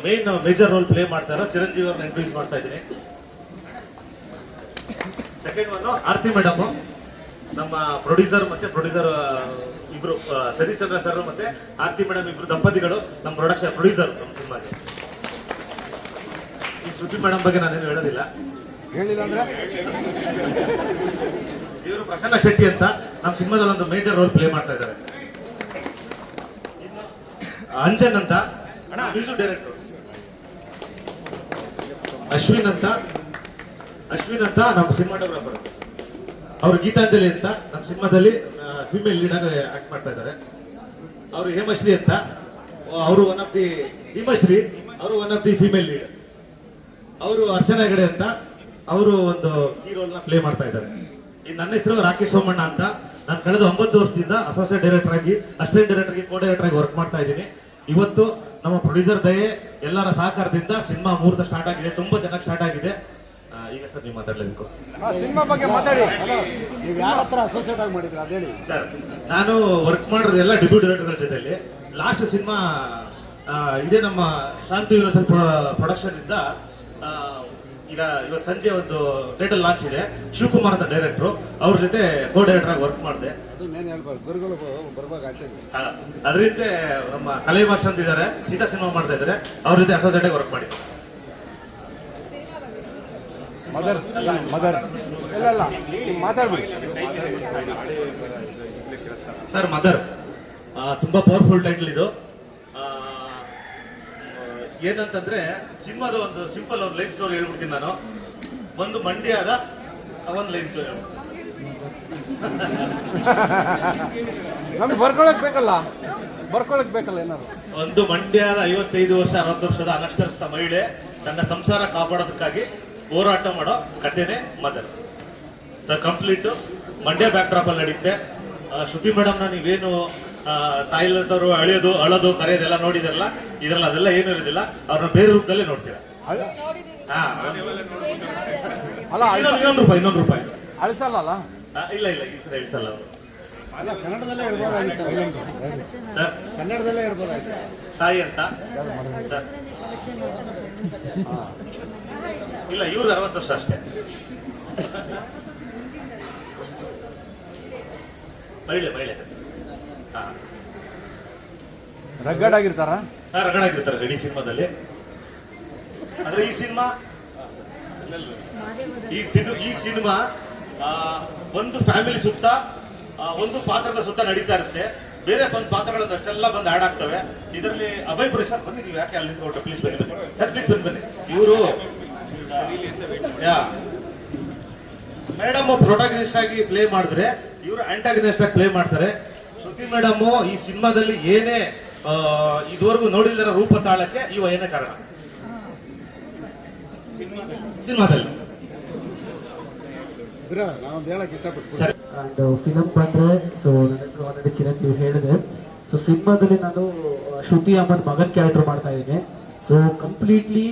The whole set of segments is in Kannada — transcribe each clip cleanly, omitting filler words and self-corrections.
ಮೇನ್ ಮೇಜರ್ ರೋಲ್ ಪ್ಲೇ ಮಾಡ್ತಾರೋ ಚಿರಂಜೀವಿ ಅವ್ರನ್ನ ಇಂಟ್ರೊಡ್ಯೂಸ್ ಮಾಡ್ತಾ ಇದ್ದೀನಿ. ಸೆಕೆಂಡ್ ಒನ್ ಆರ್ತಿ ಮೇಡಮ್, ನಮ್ಮ ಪ್ರೊಡ್ಯೂಸರ್ ಇಬ್ರು ಸತೀಶ್ ಚಂದ್ರ ಸರ್ ಮತ್ತೆ ಆರ್ತಿ ಮೇಡಮ್ ಇಬ್ರು ದಂಪತಿಗಳು ನಮ್ಮ ಪ್ರೊಡ್ಯೂಸರ್ ನಮ್ಮ ಸಿನಿಮಾಗೆ. ಈ ಶ್ರುತಿ ಮೇಡಮ್ ಬಗ್ಗೆ ನಾನೇನು ಹೇಳೋದಿಲ್ಲ. ಇವರು ಪ್ರಸನ್ನ ಶೆಟ್ಟಿ ಅಂತ ನಮ್ಮ ಸಿನಿಮಾದಲ್ಲಿ ಒಂದು ಮೇಜರ್ ರೋಲ್ ಪ್ಲೇ ಮಾಡ್ತಾ ಇದ್ದಾರೆ. ಅಂಜನ್ ಅಂತ ಮ್ಯೂಸಿಕ್ ಡೈರೆಕ್ಟರ್. ಅಶ್ವಿನ್ ಅಂತ ನಮ್ಮ ಸಿನಿಮಾಟೋಗ್ರಾಫರ್. ಅವರು ಗೀತಾಂಜಲಿ ಅಂತ ನಮ್ಮ ಸಿನಿಮಾದಲ್ಲಿ ಫಿಮೇಲ್ ಲೀಡ್ ಆಗಿ ಆಕ್ಟ್ ಮಾಡ್ತಾ ಇದ್ದಾರೆ. ಅವರು ಹೇಮಶ್ರೀ ಅಂತ, ಅವರು one of the female lead. ಅವರು ಅರ್ಚನಾ ಹೆಗಡೆ ಅಂತ, ಅವರು ಒಂದು ಕೀ ರೋಲ್ ನ ಪ್ಲೇ ಮಾಡ್ತಾ ಇದ್ದಾರೆ. ನನ್ನ ಹೆಸರು ರಾಕೇಶ್ ಸೋಮಣ್ಣ ಅಂತ. ನಾನು ಕಳೆದ 9 ವರ್ಷದಿಂದ ಅಸೋಸಿಯೇಟ್ ಡೈರೆಕ್ಟರ್ ಆಗಿ, ಅಸಿಸ್ಟೆಂಟ್ ಡೈರೆಕ್ಟರ್ ಆಗಿ, ಕೋ ಡೈರೆಕ್ಟರ್ ಆಗಿ ವರ್ಕ್ ಮಾಡ್ತಾ ಇದ್ದೀನಿ. ಇವತ್ತು ನಮ್ಮ ಪ್ರೊಡ್ಯೂಸರ್ ದಯೆ ಎಲ್ಲರ ಸಹಕಾರದಿಂದ ಸಿನಿಮಾ ಮುಹೂರ್ತ ಸ್ಟಾರ್ಟ್ ಆಗಿದೆ. ತುಂಬಾ ಚೆನ್ನಾಗಿ ಸ್ಟಾರ್ಟ್ ಆಗಿದೆ. ಈಗ ಸರ್ ನೀವು ಮಾತಾಡಲೇಬೇಕು. ಸಿನಿಮಾ ಬಗ್ಗೆ ಮಾತಾಡಿ. ನೀವು ಯಾರ ಹತ್ರ ಅಸೋಸಿಯೇಟ್ ಆಗಿ ಮಾಡಿದ್ರಿ ಅದು ಹೇಳಿ ಸರ್. ನಾನು ವರ್ಕ್ ಮಾಡೋದು ಎಲ್ಲ ಡೆಬ್ಯೂ ಡೈರೆಕ್ಟರ್ಗಳ ಜೊತೆಲಿ. ಲಾಸ್ಟ್ ಸಿನಿಮಾ ಇದೇ ನಮ್ಮ ಶಾಂತಿ ಯೂನಿವರ್ಸಲ್ ಪ್ರೊಡಕ್ಷನ್ ಇಂದ ಈಗ ಇವತ್ತು ಸಂಜೆ ಒಂದು ಟೈಟಲ್ ಲಾಂಚ್ ಇದೆ. ಶಿವಕುಮಾರ್ ಅಂತ ಡೈರೆಕ್ಟ್ರು, ಅವ್ರ ಜೊತೆ ಕೋ ಡೈರೆಕ್ಟರ್ ಆಗಿ ವರ್ಕ್ ಮಾಡಿದೆ. ಅದರಿಂದ ನಮ್ಮ ಕಲೆ ಭಾಷೆ ಅಂತ ಇದ್ದಾರೆ, ಸೀತಾ ಸಿನಿಮಾ ಮಾಡ್ತಾ ಇದ್ದಾರೆ, ಅವ್ರ ಜೊತೆ ಅಸೋಸಿಯೇಟ್ ಆಗಿ ವರ್ಕ್ ಮಾಡಿದ್ದೆ. ಸರ್ ಮದರ್ ತುಂಬಾ ಪವರ್ಫುಲ್ ಟೈಟಲ್ ಇದು. ಏನಂತಂದ್ರೆ ಸಿನಿಮಾದ ಒಂದು ಸಿಂಪಲ್ ಒಂದು ಲೈಫ್ ಸ್ಟೋರಿ ಹೇಳ್ಬಿಡ್ತೀನಿ ನಾನು. ಒಂದು ಮಂಡ್ಯದ ಒಂದು ಲೈಫ್ ಸ್ಟೋರಿ. ನಮ್ಗೆ ಬರ್ಕೊಳಕ್ ಬೇಕಲ್ಲ ಏನಾದ್ರು. ಒಂದು ಮಂಡ್ಯದ 55 ವರ್ಷ 60 ವರ್ಷದ ಅನಕ್ಷರಸ್ಥ ಮಹಿಳೆ ತನ್ನ ಸಂಸಾರ ಕಾಪಾಡೋದಕ್ಕಾಗಿ ಹೋರಾಟ ಮಾಡೋ ಕಥೆನೇ mother. Sir complete Mandya backdrop ಅಲ್ಲಿ ನಡೆಯುತ್ತೆ. ಶ್ರುತಿ ಮೇಡಮ್ ನೀವೇನು ತಾಯಿಲದವರು ಅಳೋದು ಕರೆಯೋದೆಲ್ಲ ನೋಡಿದಿರಲ್ಲ, ಇದ್ರಲ್ಲಿ ಅದೆಲ್ಲ ಏನು ಇರೋದಿಲ್ಲ. ಅವ್ರನ್ನ ಬೇರೆ ರೂಪದಲ್ಲೇ ನೋಡ್ತೀರಾ. ಇನ್ನೊಂದು ರೂಪಾಯಿ ಅಳಿಸಲ್ಲ. ಇಲ್ಲ ಈ ಸಲ ಇಳಿಸಲ್ಲ ಅವರು. ಕನ್ನಡದಲ್ಲೇ ಇರ್ಬೋದು ತಾಯಿ ಅಂತ ಸರ್. ಇಲ್ಲ, ಇವ್ರು 60 ವರ್ಷ ಅಷ್ಟೇ. ಮಹಿಳೆ ರಗಡ್ ಆಗಿರ್ತಾರ ಇಡೀ ಸಿನಿಮಾದಲ್ಲಿ. ಅಂದ್ರೆ ಈ ಸಿನಿಮಾ ಒಂದು ಫ್ಯಾಮಿಲಿ ಸುತ್ತ, ಒಂದು ಪಾತ್ರದ ಸುತ್ತ ನಡೀತಾ ಇರುತ್ತೆ. ಬೇರೆ ಒಂದು ಪಾತ್ರಗಳನ್ನ ಅಷ್ಟೆಲ್ಲ ಬಂದು ಆಡ್ ಆಗ್ತವೆ. ಇದರಲ್ಲಿ ಅಭಯ್ ಪುರಿ ಸರ್ ಬನ್ನಿ, ನೀವು ಯಾಕೆ ಅಲ್ಲಿ ನಿಂತ್ಕೊಂಡು ಪ್ಲೀಸ್ ಬನ್ನಿ ಸರ್, ಪ್ಲೀಸ್ ಬನ್ನಿ. ಇವರು ಮೇಡಮ್ ಪ್ರೊಟಾಗನಿಸ್ಟ್ ಆಗಿ ಪ್ಲೇ ಮಾಡಿದ್ರೆ, ಇವರು ಆಂಟಾಗನಿಸ್ಟ್ ಆಗಿ ಪ್ಲೇ ಮಾಡ್ತಾರೆ. ಶ್ರುತಿ ಮೇಡಮ್ ಈ ಸಿನಿಮಾದಲ್ಲಿ ಏನೇ ಇದುವರೆಗೂ ನೋಡಿಲ್ಲರ ರೂಪ ತಾಳಕ್ಕೆ ಏನೇ ಕಾರಣ ಸಿನಿಮಾದಲ್ಲಿ. ಫಿಲಂ ಬಂದ್ರೆ ನನ್ನ ಹೆಸರು ಆಲ್ರೆಡಿ ಚಿರಂಜೀವಿ ಹೇಳಿದೆ. ಸೊ ಸಿನಿಮಾದಲ್ಲಿ ನಾನು ಶ್ರುತಿ ಅಹಮದ್ ಮಗನ್ ಕ್ಯಾರೆಕ್ಟರ್ ಮಾಡ್ತಾ ಇದ್ದೀನಿ. So completely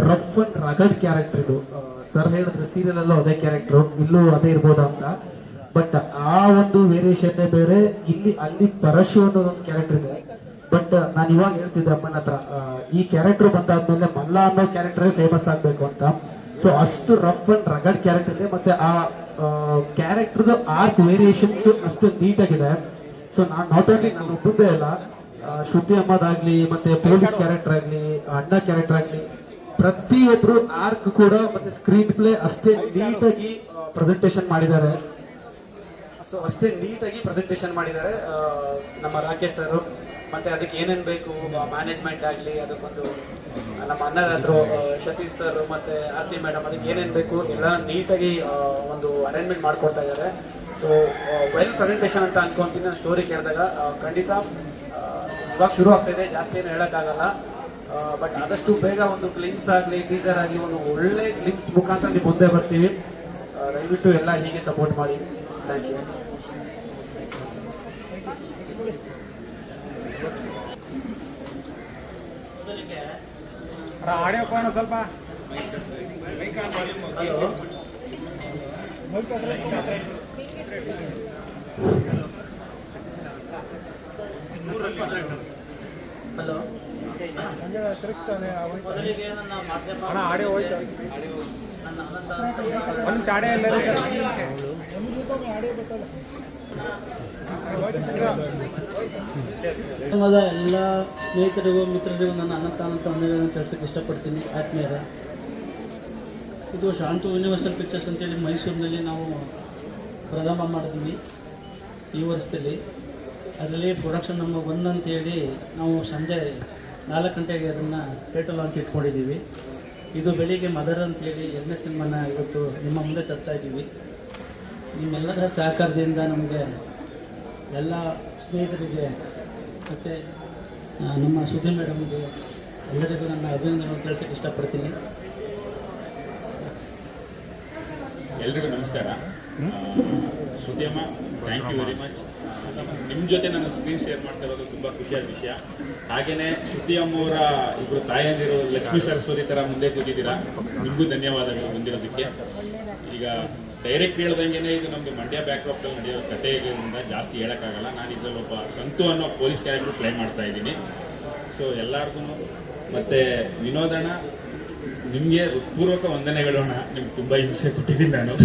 rough and rugged character ಇದು. ಸರ್ ಹೇಳಿದ್ರೆ ಸೀರಿಯಲ್ ಅಲ್ಲೂ ಅದೇ ಕ್ಯಾರೆಕ್ಟರ್, ಇಲ್ಲೂ ಅದೇ ಇರ್ಬೋದಾ ಅಂತ. ಬಟ್ ಆ ಒಂದು ವೇರಿಯೇಷನ್ನೇ ಬೇರೆ. ಅಲ್ಲಿ ಪರಶು ಅನ್ನೋದೊಂದು ಕ್ಯಾರೆಕ್ಟರ್ ಇದೆ. ಬಟ್ ನಾನು ಇವಾಗ ಹೇಳ್ತಿದ್ದೆ ಅಮ್ಮನ ಹತ್ರ, ಈ ಕ್ಯಾರೆಕ್ಟರ್ ಬಂದಾದ್ಮೇಲೆ ಮಲ್ಲ ಅನ್ನೋ ಕ್ಯಾರೆಕ್ಟರ್ ಫೇಮಸ್ ಆಗ್ಬೇಕು ಅಂತ. ಸೊ ಅಷ್ಟು ರಫ್ ಅಂಡ್ ರಗಡ್ ಕ್ಯಾರೆಕ್ಟರ್ ಇದೆ. ಮತ್ತೆ ಆ ಕ್ಯಾರೆಕ್ಟರ್ದು ಆರ್ಕ್ ವೇರಿಯೇಷನ್ಸ್ ಅಷ್ಟು ನೀಟಾಗಿದೆ. ಸೊ ನಾನು ನಾಟ್ ಓನ್ಲಿ ನಾನು ಒಬ್ಬಂದೇ ಅಲ್ಲ, ಶ್ರುತಿ ಅಹಮದ್ ಆಗ್ಲಿ, ಮತ್ತೆ ಪೊಲೀಸ್ ಕ್ಯಾರೆಕ್ಟರ್ ಆಗ್ಲಿ, ಅಣ್ಣ ಕ್ಯಾರೆಕ್ಟರ್ ಆಗ್ಲಿ, ಪ್ರತಿಯೊಬ್ರು ಆರ್ಕ್ ಕೂಡ ಮತ್ತೆ ಸ್ಕ್ರೀನ್ ಪ್ಲೇ ಅಷ್ಟೇ ನೀಟಾಗಿ ಪ್ರೆಸೆಂಟೇಷನ್ ಮಾಡಿದ್ದಾರೆ. ನಮ್ಮ ರಾಕೇಶ್ ಸರ್. ಮತ್ತೆ ಅದಕ್ಕೆ ಏನೇನು ಬೇಕು, ಮ್ಯಾನೇಜ್ಮೆಂಟ್ ಆಗಲಿ, ಅದಕ್ಕೊಂದು ನಮ್ಮ ಅನ್ನದಾತರು ಸತೀಶ್ ಸರ್ ಮತ್ತೆ ಆರ್ತಿ ಮೇಡಮ್, ಅದಕ್ಕೆ ಏನೇನು ಬೇಕು ಎಲ್ಲ ನೀಟಾಗಿ ಒಂದು ಅರೇಂಜ್ಮೆಂಟ್ ಮಾಡ್ಕೊಡ್ತಾ ಇದ್ದಾರೆ. ಸೊ ವೆಲ್ ಪ್ರೆಸೆಂಟೇಷನ್ ಅಂತ ಅನ್ಕೊಂತೀನಿ. ನಾನು ಸ್ಟೋರಿ ಕೇಳಿದಾಗ ಖಂಡಿತ ಇವಾಗ ಶುರು ಆಗ್ತಾಯಿದೆ, ಜಾಸ್ತಿ ಏನು ಹೇಳೋಕ್ಕಾಗಲ್ಲ. ಬಟ್ ಆದಷ್ಟು ಬೇಗ ಒಂದು ಗ್ಲಿಮ್ಸ್ ಆಗಲಿ, ಟೀಸರ್ ಆಗಲಿ, ಒಂದು ಒಳ್ಳೆ ಗ್ಲಿಮ್ಸ್ ಮುಖಾಂತರ ನೀವು ಮುಂದೆ ಬರ್ತೀವಿ. ದಯವಿಟ್ಟು ಎಲ್ಲ ಹೀಗೆ ಸಪೋರ್ಟ್ ಮಾಡಿ. Thank you. ಆಡಿಯೋ ಕೋಣ ಸ್ವಲ್ಪ ಹಲೋ ಅಣ್ಣ ಆಡಿಯೋ ಹೋಯ್ತು ಒಂದು ನಿಮಿಷ ಆಡಿಯೋ ಇಲ್ಲ ಧರ್ಮದ ಎಲ್ಲ ಸ್ನೇಹಿತರಿಗೂ ಮಿತ್ರರಿಗೂ ನನ್ನ ಅನಂತ ವಂದನೆಗಳನ್ನು ತಿಳಿಸೋಕ್ಕೆ ಇಷ್ಟಪಡ್ತೀನಿ ಆತ್ಮೀಯರ. ಇದು ಶಾಂತು ಯೂನಿವರ್ಸಲ್ ಪಿಕ್ಚರ್ಸ್ ಅಂತೇಳಿ ಮೈಸೂರಿನಲ್ಲಿ ನಾವು ಪ್ರಾರಂಭ ಮಾಡಿದ್ವಿ ಈ ವರ್ಷದಲ್ಲಿ. ಅದರಲ್ಲಿ ಪ್ರೊಡಕ್ಷನ್ ನಂಬರ್ 1 ಅಂತೇಳಿ ನಾವು ಸಂಜೆ 4 ಗಂಟೆಗೆ ಅದನ್ನು ಥಿಯೇಟರ್ ಲಾಂಚ್ ಇಟ್ಕೊಂಡಿದ್ದೀವಿ. ಇದು ಬೆಳಿಗ್ಗೆ ಮದರ್ ಅಂತೇಳಿ 2ನೇ ಸಿನಿಮಾನ ಇವತ್ತು ನಿಮ್ಮ ಮುಂದೆ ತರ್ತಾ ಇದ್ದೀವಿ. ನಿಮ್ಮೆಲ್ಲರ ಸಹಕಾರದಿಂದ ನಮಗೆ ಎಲ್ಲ ಸ್ನೇಹಿತರಿಗೆ ಮತ್ತು ನಮ್ಮ ಸುದ್ದಿ ಮೇಡಮ್ಗೆ ಎಲ್ಲರಿಗೂ ನನ್ನ ಅಭಿನಂದನೆ ತಿಳಿಸೋಕ್ಕೆ ಇಷ್ಟಪಡ್ತೀನಿ. ಎಲ್ರಿಗೂ ನಮಸ್ಕಾರ. ಶ್ರುತಿಯಮ್ಮ, ಥ್ಯಾಂಕ್ ಯು ವೆರಿ ಮಚ್. ನಿಮ್ಮ ಜೊತೆ ನಾನು ಸ್ಕ್ರೀನ್ ಶೇರ್ ಮಾಡ್ತಾ ಇರೋದು ತುಂಬ ಖುಷಿಯಾದ ವಿಷಯ. ಹಾಗೆಯೇ ಶ್ರುತಿಯಮ್ಮವರ ಇಬ್ಬರು ತಾಯಂದಿರು ಲಕ್ಷ್ಮೀ ಸರಸ್ವತಿ ಥರ ಮುಂದೆ ಕೂತಿದ್ದೀರಾ. ನಿಮಗೂ ಧನ್ಯವಾದಗಳು ಬಂದಿರೋದಕ್ಕೆ. ಈಗ ಡೈರೆಕ್ಟ್ ಹೇಳ್ದಂಗೆ ಇದು ನಮ್ಮದು ಮಂಡ್ಯ ಬ್ಯಾಕ್ಡ್ರಾಪ್ನಲ್ಲಿ ನಡೆಯೋ ಕಥೆಯಿಂದ ಜಾಸ್ತಿ ಹೇಳೋಕ್ಕಾಗಲ್ಲ. ನಾನು ಇದರಲ್ಲಿ ಒಬ್ಬ ಸಂತು ಅನ್ನೋ ಪೊಲೀಸ್ ಕ್ಯಾರೆಕ್ಟರ್ ಪ್ಲೇ ಮಾಡ್ತಾ ಇದ್ದೀನಿ. ಸೊ ಎಲ್ಲರಿಗೂ ಮತ್ತು ವಿನೋದಣ್ಣ, ನಿಮಗೆ ಹೃತ್ಪೂರ್ವಕ ವಂದನೆಗಳೋಣ. ನಿಮ್ಗೆ ತುಂಬ ಹಿಂಸೆ ಕೊಟ್ಟಿದ್ದೀನಿ ನಾನು.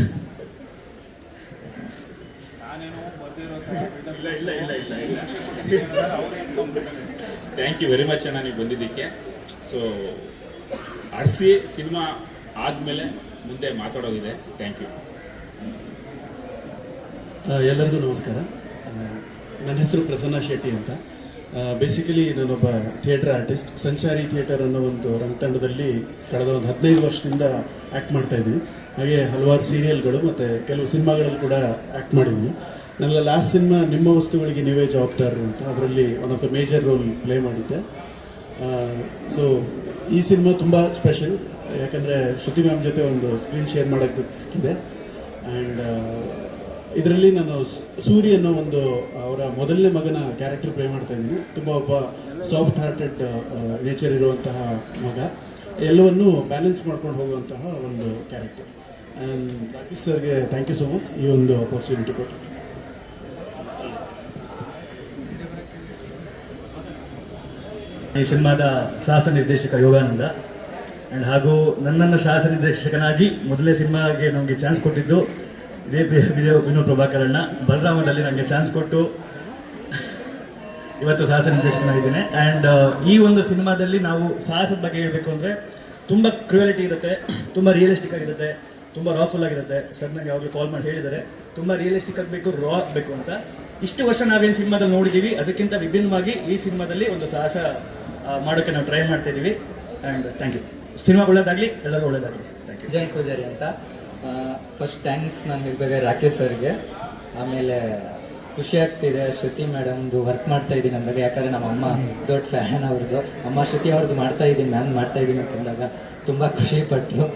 ಥ್ಯಾಂಕ್ ಯು ವೆರಿ ಮಚ್ ಅಣ್ಣ ನೀವು ಬಂದಿದ್ದಕ್ಕೆ. ಸೊ ಆರ್ಸಿ ಸಿನಿಮಾ ಆದಮೇಲೆ ಮುಂದೆ ಮಾತಾಡೋದಿದೆ. Thank you. ಎಲ್ಲರಿಗೂ ನಮಸ್ಕಾರ. ನನ್ನ ಹೆಸರು ಪ್ರಸನ್ನ ಶೆಟ್ಟಿ ಅಂತ. ಬೇಸಿಕಲಿ ನಾನೊಬ್ಬ ಥಿಯೇಟರ್ ಆರ್ಟಿಸ್ಟ್. ಸಂಚಾರಿ ಥಿಯೇಟರ್ ಅನ್ನೋ ಒಂದು ರಂಗತಂಡದಲ್ಲಿ ಕಳೆದ ಒಂದು 15 ವರ್ಷದಿಂದ ಆ್ಯಕ್ಟ್ ಮಾಡ್ತಾಯಿದ್ದೀನಿ. ಹಾಗೆ ಹಲವಾರು ಸೀರಿಯಲ್ಗಳು ಮತ್ತು ಕೆಲವು ಸಿನಿಮಾಗಳಲ್ಲಿ ಕೂಡ ಆ್ಯಕ್ಟ್ ಮಾಡಿದ್ದೀನಿ. ನನ್ನ ಲಾಸ್ಟ್ ಸಿನಿಮಾ ನಿಮ್ಮ ವಸ್ತುಗಳಿಗೆ ನೀವೇ ಜವಾಬ್ದಾರರು ಅಂತ, ಅದರಲ್ಲಿ one of the major role play ಮಾಡಿದ್ದೆ. ಸೊ ಈ ಸಿನಿಮಾ ತುಂಬ ಸ್ಪೆಷಲ್, ಯಾಕಂದರೆ ಶ್ರುತಿ ಮ್ಯಾಮ್ ಜೊತೆ ಒಂದು ಸ್ಕ್ರೀನ್ ಶೇರ್ ಮಾಡೋಕ್ಕೆ ಸಿಕ್ಕಿದೆ. ಆ್ಯಂಡ್ ಇದರಲ್ಲಿ ನಾನು ಸೂರಿ ಅನ್ನೋ ಒಂದು ಅವರ ಮೊದಲನೇ ಮಗನ ಕ್ಯಾರೆಕ್ಟರ್ ಪ್ಲೇ ಮಾಡ್ತಾ ಇದ್ದೀನಿ. ತುಂಬ ಒಬ್ಬ ಸಾಫ್ಟ್ ಹಾರ್ಟೆಡ್ ನೇಚರ್ ಇರುವಂತಹ ಮಗ, ಎಲ್ಲವನ್ನೂ ಬ್ಯಾಲೆನ್ಸ್ ಮಾಡ್ಕೊಂಡು ಹೋಗುವಂತಹ ಒಂದು ಕ್ಯಾರೆಕ್ಟರ್. ಆ್ಯಂಡ್ ರಾಕೇಶ್ ಸರ್ಗೆ ಥ್ಯಾಂಕ್ ಯು ಸೊ ಮಚ್ ಈ ಒಂದು ಅಪರ್ಚುನಿಟಿ ಕೊಟ್ಟು. ಈ ಸಿನಿಮಾದ ಸಾಹಸ ನಿರ್ದೇಶಕ ಯೋಗಾನಂದ. ಆ್ಯಂಡ್ ಹಾಗೂ ನನ್ನನ್ನು ಸಾಹಸ ನಿರ್ದೇಶಕನಾಗಿ ಮೊದಲೇ ಸಿನಿಮಾಗೆ ನಮಗೆ ಚಾನ್ಸ್ ಕೊಟ್ಟಿದ್ದು ಇದೇ ವಿನೋದ್ ಪ್ರಭಾಕರಣ್ಣ. ಬಲರಾಮದಲ್ಲಿ ನನಗೆ ಚಾನ್ಸ್ ಕೊಟ್ಟು ಇವತ್ತು ಸಾಹಸ ನಿರ್ದೇಶಕನಾಗಿದ್ದೇನೆ. ಆ್ಯಂಡ್ ಈ ಒಂದು ಸಿನಿಮಾದಲ್ಲಿ ನಾವು ಸಾಹಸದ ಬಗ್ಗೆ ಹೇಳಬೇಕು ಅಂದರೆ ತುಂಬ ಕ್ರುಯಾಲಿಟಿ ಇರುತ್ತೆ, ತುಂಬ ರಿಯಲಿಸ್ಟಿಕ್ ಆಗಿರುತ್ತೆ, ತುಂಬ ರಾಫುಲ್ ಆಗಿರುತ್ತೆ. ಸರ್ ನನಗೆ ಯಾವಾಗಲೂ ಕಾಲ್ ಮಾಡಿ ಹೇಳಿದ್ದಾರೆ ತುಂಬ ರಿಯಲಿಸ್ಟಿಕ್ ಆಗಬೇಕು, ರಾ ಆಗಬೇಕು ಅಂತ. ಇಷ್ಟು ವರ್ಷ ನಾವೇನು ಸಿನಿಮಾದಲ್ಲಿ ನೋಡಿದ್ದೀವಿ ಅದಕ್ಕಿಂತ ವಿಭಿನ್ನವಾಗಿ ಈ ಸಿನಿಮಾದಲ್ಲಿ ಒಂದು ಸಾಹಸ ಮಾಡೋಕ್ಕೆ ನಾವು ಟ್ರೈ ಮಾಡ್ತಾ ಇದ್ದೀವಿ. And thank you. ಸಿನಿಮಾ ಒಳ್ಳೇದಾಗಲಿ, ಎಲ್ಲರಿಗೂ ಒಳ್ಳೇದಾಗಲಿ. Thank you. ಜೈನ್ ಪೂಜಾರಿ ಅಂತ. ಫಸ್ಟ್ ಥ್ಯಾಂಕ್ಸ್ ನಾನು ಹೇಳ್ಬೇಕಾದ್ರೆ ರಾಕೇಶ್ ಸರ್ಗೆ. ಆಮೇಲೆ ಖುಷಿ ಆಗ್ತಿದೆ ಶ್ರುತಿ ಮೇಡಮ್ದು ವರ್ಕ್ ಮಾಡ್ತಾ ಇದ್ದೀನಿ ಅಂದಾಗ, ಯಾಕಂದರೆ ನಮ್ಮ ಅಮ್ಮ ದೊಡ್ಡ ಫ್ಯಾನ್ ಅವ್ರದ್ದು. ಅಮ್ಮ ಶ್ರುತಿ ಅವ್ರದ್ದು ಮಾಡ್ತಾ ಇದ್ದೀನಿ, ಮ್ಯಾಮ್ ಮಾಡ್ತಾ ಇದ್ದೀನಿ ಅಂತಂದಾಗ ತುಂಬ ಖುಷಿಪಟ್ಟರು.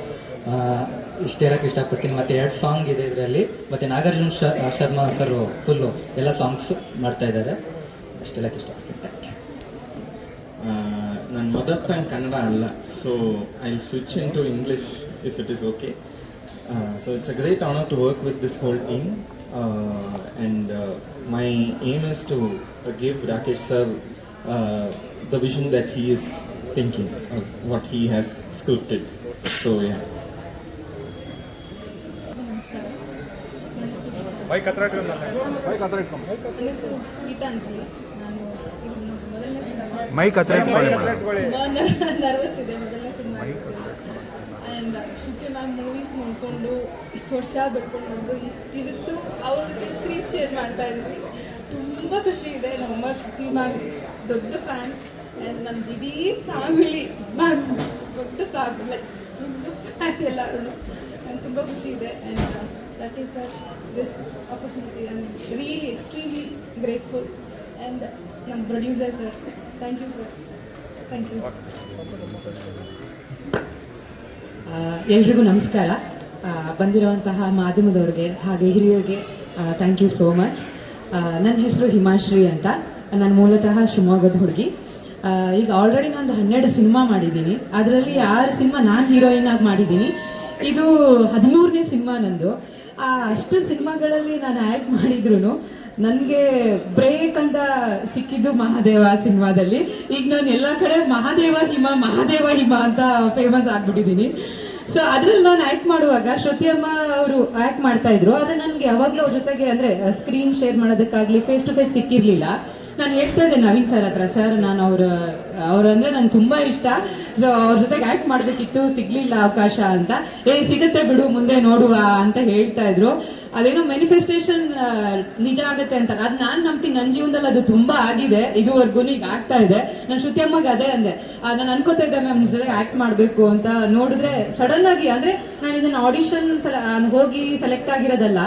ಇಷ್ಟು ಹೇಳೋಕ್ಕೆ ಇಷ್ಟಪಡ್ತೀನಿ. ಮತ್ತು 2 ಸಾಂಗ್ ಇದೆ ಇದರಲ್ಲಿ. ಮತ್ತು ನಾಗಾರ್ಜುನ ಶರ್ಮಾ ಸರ್ ಫುಲ್ಲು ಎಲ್ಲ ಸಾಂಗ್ಸು ಮಾಡ್ತಾ ಇದ್ದಾರೆ. ಅಷ್ಟು ಹೇಳೋಕ್ಕೆ ಇಷ್ಟಪಡ್ತೀನಿ. Thank you. ನನ್ನ ಮದರ್ ಟಂಗ್ ಕನ್ನಡ ಅಲ್ಲ, so I will switch into English if it is okay. So it's a great honor to work with this whole team, and my aim is to give Rakesh sir the vision that he is thinking, or what he has scripted. So yeah. ನಮಸ್ಕಾರ. ಬೈಕ್ ಹತ್ರ ಇಟ್ಕೊಂಡು ಬೈಕ್ ಹತ್ರ ಇಟ್ಕೊಂಡು ನನ್ನ ಹೆಸರು ಗೀತಾಂಜಲಿ. ನಾನು ಇದು ಮೊದಲನೇ ಸಿನಿಮಾ. ಮೈಕ್ ಹತ್ರ ಇಟ್ಕೊಳ್ಳಿ. ತುಂಬ ನರ್ವಸ್ ಇದೆ, ಮೊದಲನೇ cinema. And Shruti ma'am movies ನೋಡಿಕೊಂಡು ಇಷ್ಟು ವರ್ಷ ಬೆಳ್ಕೊಂಡು ಬಂದು ಇವತ್ತು ಅವ್ರ ಜೊತೆ ಸ್ಕ್ರೀನ್ ಶೇರ್ ಮಾಡ್ತಾ ಇದ್ದೀವಿ. ತುಂಬ ಖುಷಿ ಇದೆ. ನಮ್ಮಮ್ಮ ಶ್ರುತಿ ಮ್ಯಾಮ್ ದೊಡ್ಡ ಫ್ಯಾನ್. ಆ್ಯಂಡ್ ನನ್ನ ಇಡೀ ಫ್ಯಾಮಿಲಿ ಮ್ಯಾಮ್ ದೊಡ್ಡ ಫ್ಯಾನ್, ಲೈಕ್ ನಿಮ್ಮದು ಫ್ಯಾನ್ ಎಲ್ಲರೂ. ನಂಗೆ ತುಂಬ ಖುಷಿ ಇದೆ. And Rakesh sir, this opportunity I am really extremely grateful. And ನಮ್ಮ producer sir, thank you sir, thank you. ಎಲ್ರಿಗೂ ನಮಸ್ಕಾರ. ಬಂದಿರುವಂತಹ ಮಾಧ್ಯಮದವ್ರಿಗೆ ಹಾಗೆ ಹಿರಿಯರಿಗೆ ಥ್ಯಾಂಕ್ ಯು ಸೋ ಮಚ್. ನನ್ನ ಹೆಸರು ಹಿಮಾಶ್ರೀ ಅಂತ. ನಾನು ಮೂಲತಃ ಶಿವಮೊಗ್ಗದ ಹುಡುಗಿ. ಈಗ ಆಲ್ರೆಡಿ ನಾನು 12 ಸಿನಿಮಾ ಮಾಡಿದ್ದೀನಿ. ಅದರಲ್ಲಿ 6 ಸಿನಿಮಾ ನಾನು ಹೀರೋಯಿನ್ ಆಗಿ ಮಾಡಿದ್ದೀನಿ. ಇದು 13ನೇ ಸಿನಿಮಾ ನಂದು. ಅಷ್ಟು ಸಿನಿಮಾಗಳಲ್ಲಿ ನಾನು ಆ್ಯಕ್ಟ್ ಮಾಡಿದ್ರು ನನಗೆ ಬ್ರೇಕ್ ಅಂತ ಸಿಕ್ಕಿದ್ದು ಮಹಾದೇವ ಸಿನಿಮಾದಲ್ಲಿ. ಈಗ ನಾನು ಎಲ್ಲ ಕಡೆ ಮಹಾದೇವ ಹಿಮ ಅಂತ ಫೇಮಸ್ ಆಗ್ಬಿಟ್ಟಿದ್ದೀನಿ. ಸೊ ಅದ್ರಲ್ಲಿ ನಾನು ಆಕ್ಟ್ ಮಾಡುವಾಗ ಶ್ರುತಿ ಅಮ್ಮ ಅವರು ಆಕ್ಟ್ ಮಾಡ್ತಾ ಇದ್ರು. ಆದ್ರೆ ನನಗೆ ಯಾವಾಗಲೂ ಅವ್ರ ಜೊತೆಗೆ ಅಂದ್ರೆ ಸ್ಕ್ರೀನ್ ಶೇರ್ ಮಾಡೋದಕ್ಕಾಗ್ಲಿ ಫೇಸ್ ಟು ಫೇಸ್ ಸಿಕ್ಕಿರ್ಲಿಲ್ಲ. ನಾನು ಹೇಳ್ತಾ ಇದ್ದೆ ನವೀನ್ ಸರ್ ಹತ್ರ, ಸರ್ ನಾನು ಅವ್ರು ಅಂದ್ರೆ ನಂಗೆ ತುಂಬಾ ಇಷ್ಟ, ಸೊ ಅವ್ರ ಜೊತೆಗೆ ಆಕ್ಟ್ ಮಾಡ್ಬೇಕಿತ್ತು, ಸಿಗ್ಲಿಲ್ಲ ಅವಕಾಶ ಅಂತ. ಸಿಗುತ್ತೆ ಬಿಡು ಮುಂದೆ ನೋಡುವ ಅಂತ ಹೇಳ್ತಾ ಇದ್ರು. ಅದೇನೋ ಮ್ಯಾನಿಫೆಸ್ಟೇಷನ್ ನಿಜ ಆಗುತ್ತೆ ಅಂತ ಅದು ನಾನು ನಂಬ್ತೀನಿ. ನನ್ನ ಜೀವನದಲ್ಲಿ ಅದು ತುಂಬಾ ಆಗಿದೆ ಇದುವರೆಗೂ, ಈಗ ಆಗ್ತಾ ಇದೆ. ನಾನು ಶ್ರುತಿ ಅಮ್ಮಗೆ ಅದೇ ಅಂದೆ, ನಾನು ಅನ್ಕೋತಾ ಇದ್ದೆ ಮ್ಯಾಮ್ ನಿಮ್ಮ ಜೊತೆಗೆ ಆಕ್ಟ್ ಮಾಡಬೇಕು ಅಂತ. ನೋಡಿದ್ರೆ ಸಡನ್ ಆಗಿ ಅಂದ್ರೆ ನಾನು ಇದನ್ನ ಆಡಿಷನ್ ಹೋಗಿ ಸೆಲೆಕ್ಟ್ ಆಗಿರೋದಲ್ಲ,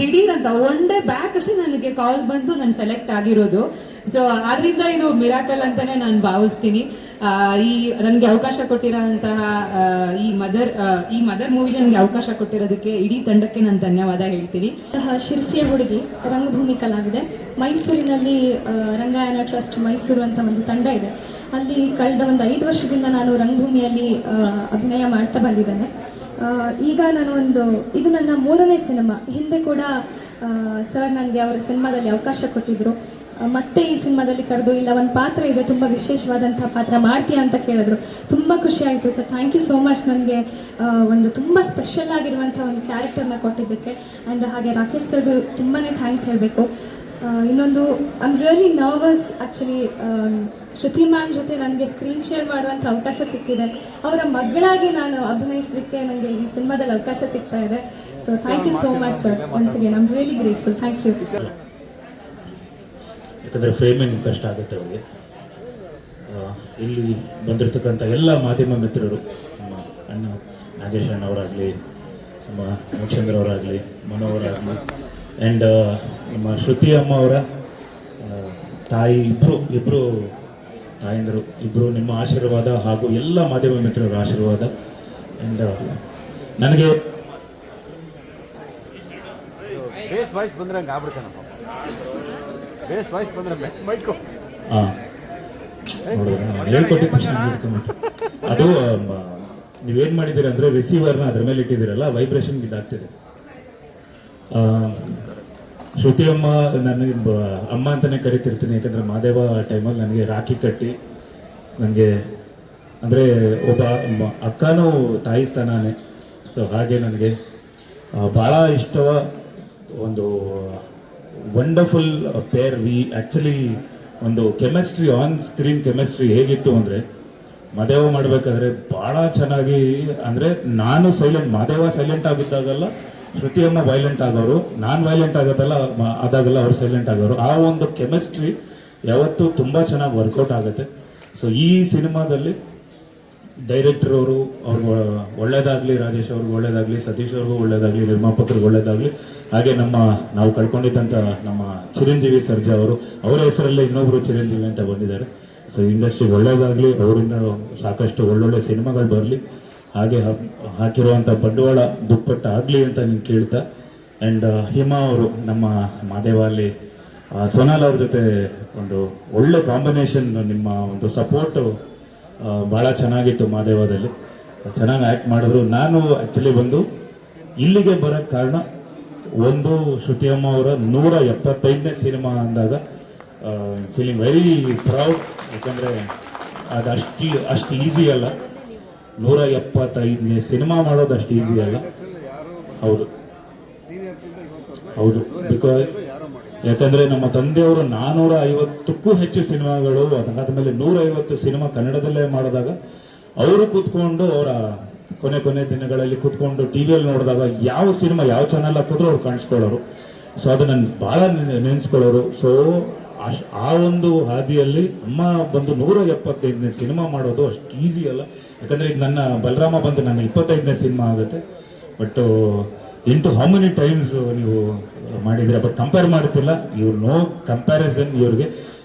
ದಿಢೀರ್ ಅಂತ ಒನ್ ಡೇ ಬ್ಯಾಕ್ ಅಷ್ಟೇ ನನಗೆ ಕಾಲ್ ಬಂತು, ನಾನು ಸೆಲೆಕ್ಟ್ ಆಗಿರೋದು. ಸೊ ಆದ್ರಿಂದ ಇದು ಮಿರಾಕಲ್ ಅಂತಾನೆ ನಾನು ಭಾವಿಸ್ತೀನಿ. ಈ ನನಗೆ ಅವಕಾಶ ಕೊಟ್ಟಿರೋಂತಹ ಈ ಮದರ್ ಮೂವಿಲಿ ನನಗೆ ಅವಕಾಶ ಕೊಟ್ಟಿರೋದಕ್ಕೆ ಇಡೀ ತಂಡಕ್ಕೆ ನಾನು ಧನ್ಯವಾದ ಹೇಳ್ತೀನಿ. ಶಿರ್ಸಿಯ ಹುಡುಗಿ ರಂಗಭೂಮಿ ಕಲಾವಿದೆ. ಮೈಸೂರಿನಲ್ಲಿ ರಂಗಾಯಣ ಟ್ರಸ್ಟ್ ಮೈಸೂರು ಅಂತ ಒಂದು ತಂಡ ಇದೆ. ಅಲ್ಲಿ ಕಳೆದ ಒಂದು 5 ವರ್ಷದಿಂದ ನಾನು ರಂಗಭೂಮಿಯಲ್ಲಿ ಅಭಿನಯ ಮಾಡ್ತಾ ಬಂದಿದ್ದೇನೆ. ಈಗ ನಾನು ಇದು ನನ್ನ 3ನೇ ಸಿನಿಮಾ. ಹಿಂದೆ ಕೂಡ ಸರ್ ನನಗೆ ಅವರ ಸಿನಿಮಾದಲ್ಲಿ ಅವಕಾಶ ಕೊಟ್ಟಿದ್ರು. ಮತ್ತೆ ಈ ಸಿನಿಮಾದಲ್ಲಿ ಕರೆದು ಇಲ್ಲ ಒಂದು ಪಾತ್ರ ಇದೆ, ತುಂಬ ವಿಶೇಷವಾದಂತಹ ಪಾತ್ರ ಮಾಡ್ತೀಯಾ ಅಂತ ಕೇಳಿದ್ರು. ತುಂಬ ಖುಷಿ ಆಯಿತು sir, thank you so much. ನನಗೆ ಒಂದು ತುಂಬ ಸ್ಪೆಷಲ್ ಆಗಿರುವಂಥ ಒಂದು ಕ್ಯಾರೆಕ್ಟರ್ನ ಕೊಟ್ಟಿದ್ದಕ್ಕೆ. ಆ್ಯಂಡ್ ಹಾಗೆ ರಾಕೇಶ್ ಸರ್ಗೂ ತುಂಬಾ ಥ್ಯಾಂಕ್ಸ್ ಹೇಳಬೇಕು. ಇನ್ನೊಂದು I am really nervous actually. Shruti ma'am ಜೊತೆ ನನಗೆ ಸ್ಕ್ರೀನ್ ಶೇರ್ ಮಾಡುವಂಥ ಅವಕಾಶ ಸಿಕ್ಕಿದೆ. ಅವರ ಮಗಳಾಗಿ ನಾನು ಅಭಿನಯಿಸಲಿಕ್ಕೆ ನನಗೆ ಈ ಸಿನಿಮಾದಲ್ಲಿ ಅವಕಾಶ ಸಿಗ್ತಾ ಇದೆ. So thank you so much sir, once again I am really grateful. Thank you. ಯಾಕಂದರೆ ಫ್ರೇಮಿಂಗ್ ಕಷ್ಟ ಆಗುತ್ತೆ ಅವ್ರಿಗೆ. ಇಲ್ಲಿ ಬಂದಿರತಕ್ಕಂಥ ಎಲ್ಲ ಮಾಧ್ಯಮ ಮಿತ್ರರು, ನಮ್ಮ ಅಣ್ಣ ನಾಗೇಶ್ ಅಣ್ಣವರಾಗಲಿ, ನಮ್ಮ ಮೋಕ್ಷೇಂದ್ರ ಅವರಾಗಲಿ, ಮನೋವರಾಗಲಿ, ಆ್ಯಂಡ್ ನಮ್ಮ ಶ್ರುತಿ ಅಮ್ಮ ಅವರ ತಾಯಿ ಇಬ್ಬರು ತಾಯಂದರು ಇಬ್ಬರು, ನಿಮ್ಮ ಆಶೀರ್ವಾದ ಹಾಗೂ ಎಲ್ಲ ಮಾಧ್ಯಮ ಮಿತ್ರರ ಆಶೀರ್ವಾದ. ಆ್ಯಂಡ್ ನನಗೆ ಹೇಳ್ಕೊಟ್ಟಿದ್ದ ತಕ್ಷಣ ಅದು ನೀವೇನು ಮಾಡಿದ್ದೀರ ಅಂದರೆ ರಿಸೀವರ್ನ ಅದ್ರ ಮೇಲೆ ಇಟ್ಟಿದ್ದೀರಲ್ಲ, ವೈಬ್ರೇಷನ್ ಇದಾಗ್ತಿದೆ. ಶ್ರುತಿ ಅಮ್ಮ ನನಗೆ ಅಮ್ಮ ಅಂತಲೇ ಕರಿತಿರ್ತೀನಿ. ಯಾಕಂದರೆ ಮಾದೇವ ಟೈಮಲ್ಲಿ ನನಗೆ ರಾಖಿ ಕಟ್ಟಿ ನನಗೆ ಅಂದರೆ ಒಬ್ಬ ಅಕ್ಕನೂ ತಾಯಿ ಸ್ಥಾನನೇ. ಸೊ ಹಾಗೆ ನನಗೆ ಭಾಳ ಇಷ್ಟವ ಒಂದು ವಂಡರ್ಫುಲ್ ಪೇರ್. ಆ್ಯಕ್ಚುಲಿ ಒಂದು ಕೆಮಿಸ್ಟ್ರಿ, ಆನ್ ಸ್ಕ್ರೀನ್ ಕೆಮಿಸ್ಟ್ರಿ ಹೇಗಿತ್ತು ಅಂದರೆ, ಮಾದೇವ ಮಾಡಬೇಕಾದ್ರೆ ಭಾಳ ಚೆನ್ನಾಗಿ, ಅಂದರೆ ನಾನು ಮಾದೇವ ಸೈಲೆಂಟ್ ಆಗಿದ್ದಾಗಲ್ಲ ಶ್ರುತಿ ಅಮ್ಮ ವೈಲೆಂಟ್ ಆಗೋರು, ನಾನು ವೈಲೆಂಟ್ ಆದಾಗಲ್ಲ ಅವ್ರು ಸೈಲೆಂಟ್ ಆಗೋರು. ಆ ಒಂದು ಕೆಮಿಸ್ಟ್ರಿ ಯಾವತ್ತೂ ತುಂಬ ಚೆನ್ನಾಗಿ ವರ್ಕೌಟ್ ಆಗುತ್ತೆ. ಸೊ ಈ ಸಿನಿಮಾದಲ್ಲಿ ಡೈರೆಕ್ಟರ್ ಅವರು ಅವ್ರಿಗೆ ಒಳ್ಳೇದಾಗಲಿ, ರಾಜೇಶ್ ಅವ್ರಿಗೆ ಒಳ್ಳೇದಾಗಲಿ, ಸತೀಶ್ ಅವ್ರಿಗೂ ಒಳ್ಳೇದಾಗಲಿ, ನಿರ್ಮಾಪಕರಿಗೆ ಒಳ್ಳೇದಾಗಲಿ. ಹಾಗೆ ನಾವು ಕಳ್ಕೊಂಡಿದ್ದಂಥ ನಮ್ಮ ಚಿರಂಜೀವಿ ಸರ್ಜಾ ಅವರು, ಅವರ ಹೆಸರಲ್ಲೇ ಇನ್ನೊಬ್ಬರು ಚಿರಂಜೀವಿ ಅಂತ ಬಂದಿದ್ದಾರೆ. ಸೊ ಇಂಡಸ್ಟ್ರಿಗೆ ಒಳ್ಳೇದಾಗಲಿ, ಅವರಿಂದ ಸಾಕಷ್ಟು ಒಳ್ಳೊಳ್ಳೆ ಸಿನಿಮಾಗಳು ಬರಲಿ, ಹಾಗೆ ಹಾಕಿರುವಂಥ ಬಂಡವಾಳ ದುಪ್ಪಟ್ಟು ಆಗಲಿ ಅಂತ ನೀವು ಕೇಳ್ತಾ. ಆ್ಯಂಡ್ ಹಿಮಾ ಅವರು ನಮ್ಮ ಮಾದೇವ ಅಲ್ಲಿ ಸೋನಾಲ್ ಅವ್ರ ಜೊತೆ ಒಂದು ಒಳ್ಳೆ ಕಾಂಬಿನೇಷನ್, ನಿಮ್ಮ ಒಂದು ಸಪೋರ್ಟು ಭಾಳ ಚೆನ್ನಾಗಿತ್ತು. ಮಾದೇವದಲ್ಲಿ ಚೆನ್ನಾಗಿ ಆ್ಯಕ್ಟ್ ಮಾಡಿದ್ರು. ನಾನು ಆ್ಯಕ್ಚುಲಿ ಇಲ್ಲಿಗೆ ಬರೋಕ್ಕೆ ಕಾರಣ ಒಂದು, ಶ್ರುತಿ ಅಮ್ಮ ಅವರ 175ನೇ ಸಿನಿಮಾ ಅಂದಾಗ ಫೀಲಿಂಗ್ ವೆರಿ ಪ್ರೌಡ್. ಯಾಕಂದರೆ ಅದು ಅಷ್ಟು ಈಸಿ ಅಲ್ಲ. 175ನೇ ಸಿನಿಮಾ ಮಾಡೋದು ಅಷ್ಟು ಈಸಿ ಅಲ್ಲ. ಹೌದು ಬಿಕಾಸ್ ಯಾಕಂದರೆ ನಮ್ಮ ತಂದೆಯವರು 450ಕ್ಕೂ ಹೆಚ್ಚು ಸಿನಿಮಾಗಳು, ಅದಾದಮೇಲೆ 150 ಸಿನಿಮಾ ಕನ್ನಡದಲ್ಲೇ ಮಾಡಿದಾಗ ಅವರು ಕೂತ್ಕೊಂಡು ಅವರ ಕೊನೆ ದಿನಗಳಲ್ಲಿ ಕೂತ್ಕೊಂಡು ಟಿವಿಯಲ್ಲಿ ನೋಡಿದಾಗ ಯಾವ ಸಿನಿಮಾ ಯಾವ ಚಾನಲ್ ಹಾಕಿದ್ರು ಅವ್ರು ಕಾಣಿಸ್ಕೊಳ್ಳೋರು. ಸೊ ಅದು ನಾನು ಭಾಳ ನೆನೆಸ್ಕೊಳ್ಳೋರು. ಸೊ ಆ ಒಂದು ಹಾದಿಯಲ್ಲಿ ಅಮ್ಮ 175ನೇ ಸಿನಿಮಾ ಮಾಡೋದು ಅಷ್ಟು ಈಸಿ ಅಲ್ಲ. ಯಾಕಂದರೆ ಈಗ ನನ್ನ ಬಲರಾಮ ನನ್ನ 25ನೇ ಸಿನಿಮಾ ಆಗುತ್ತೆ. But into how many times ನೀವು ಮಾಡಿದರೆ, ಬಟ್ ಕಂಪೇರ್ ಮಾಡ್ತಿಲ್ಲ. No comparison. ಇವ್ರಿಗೆ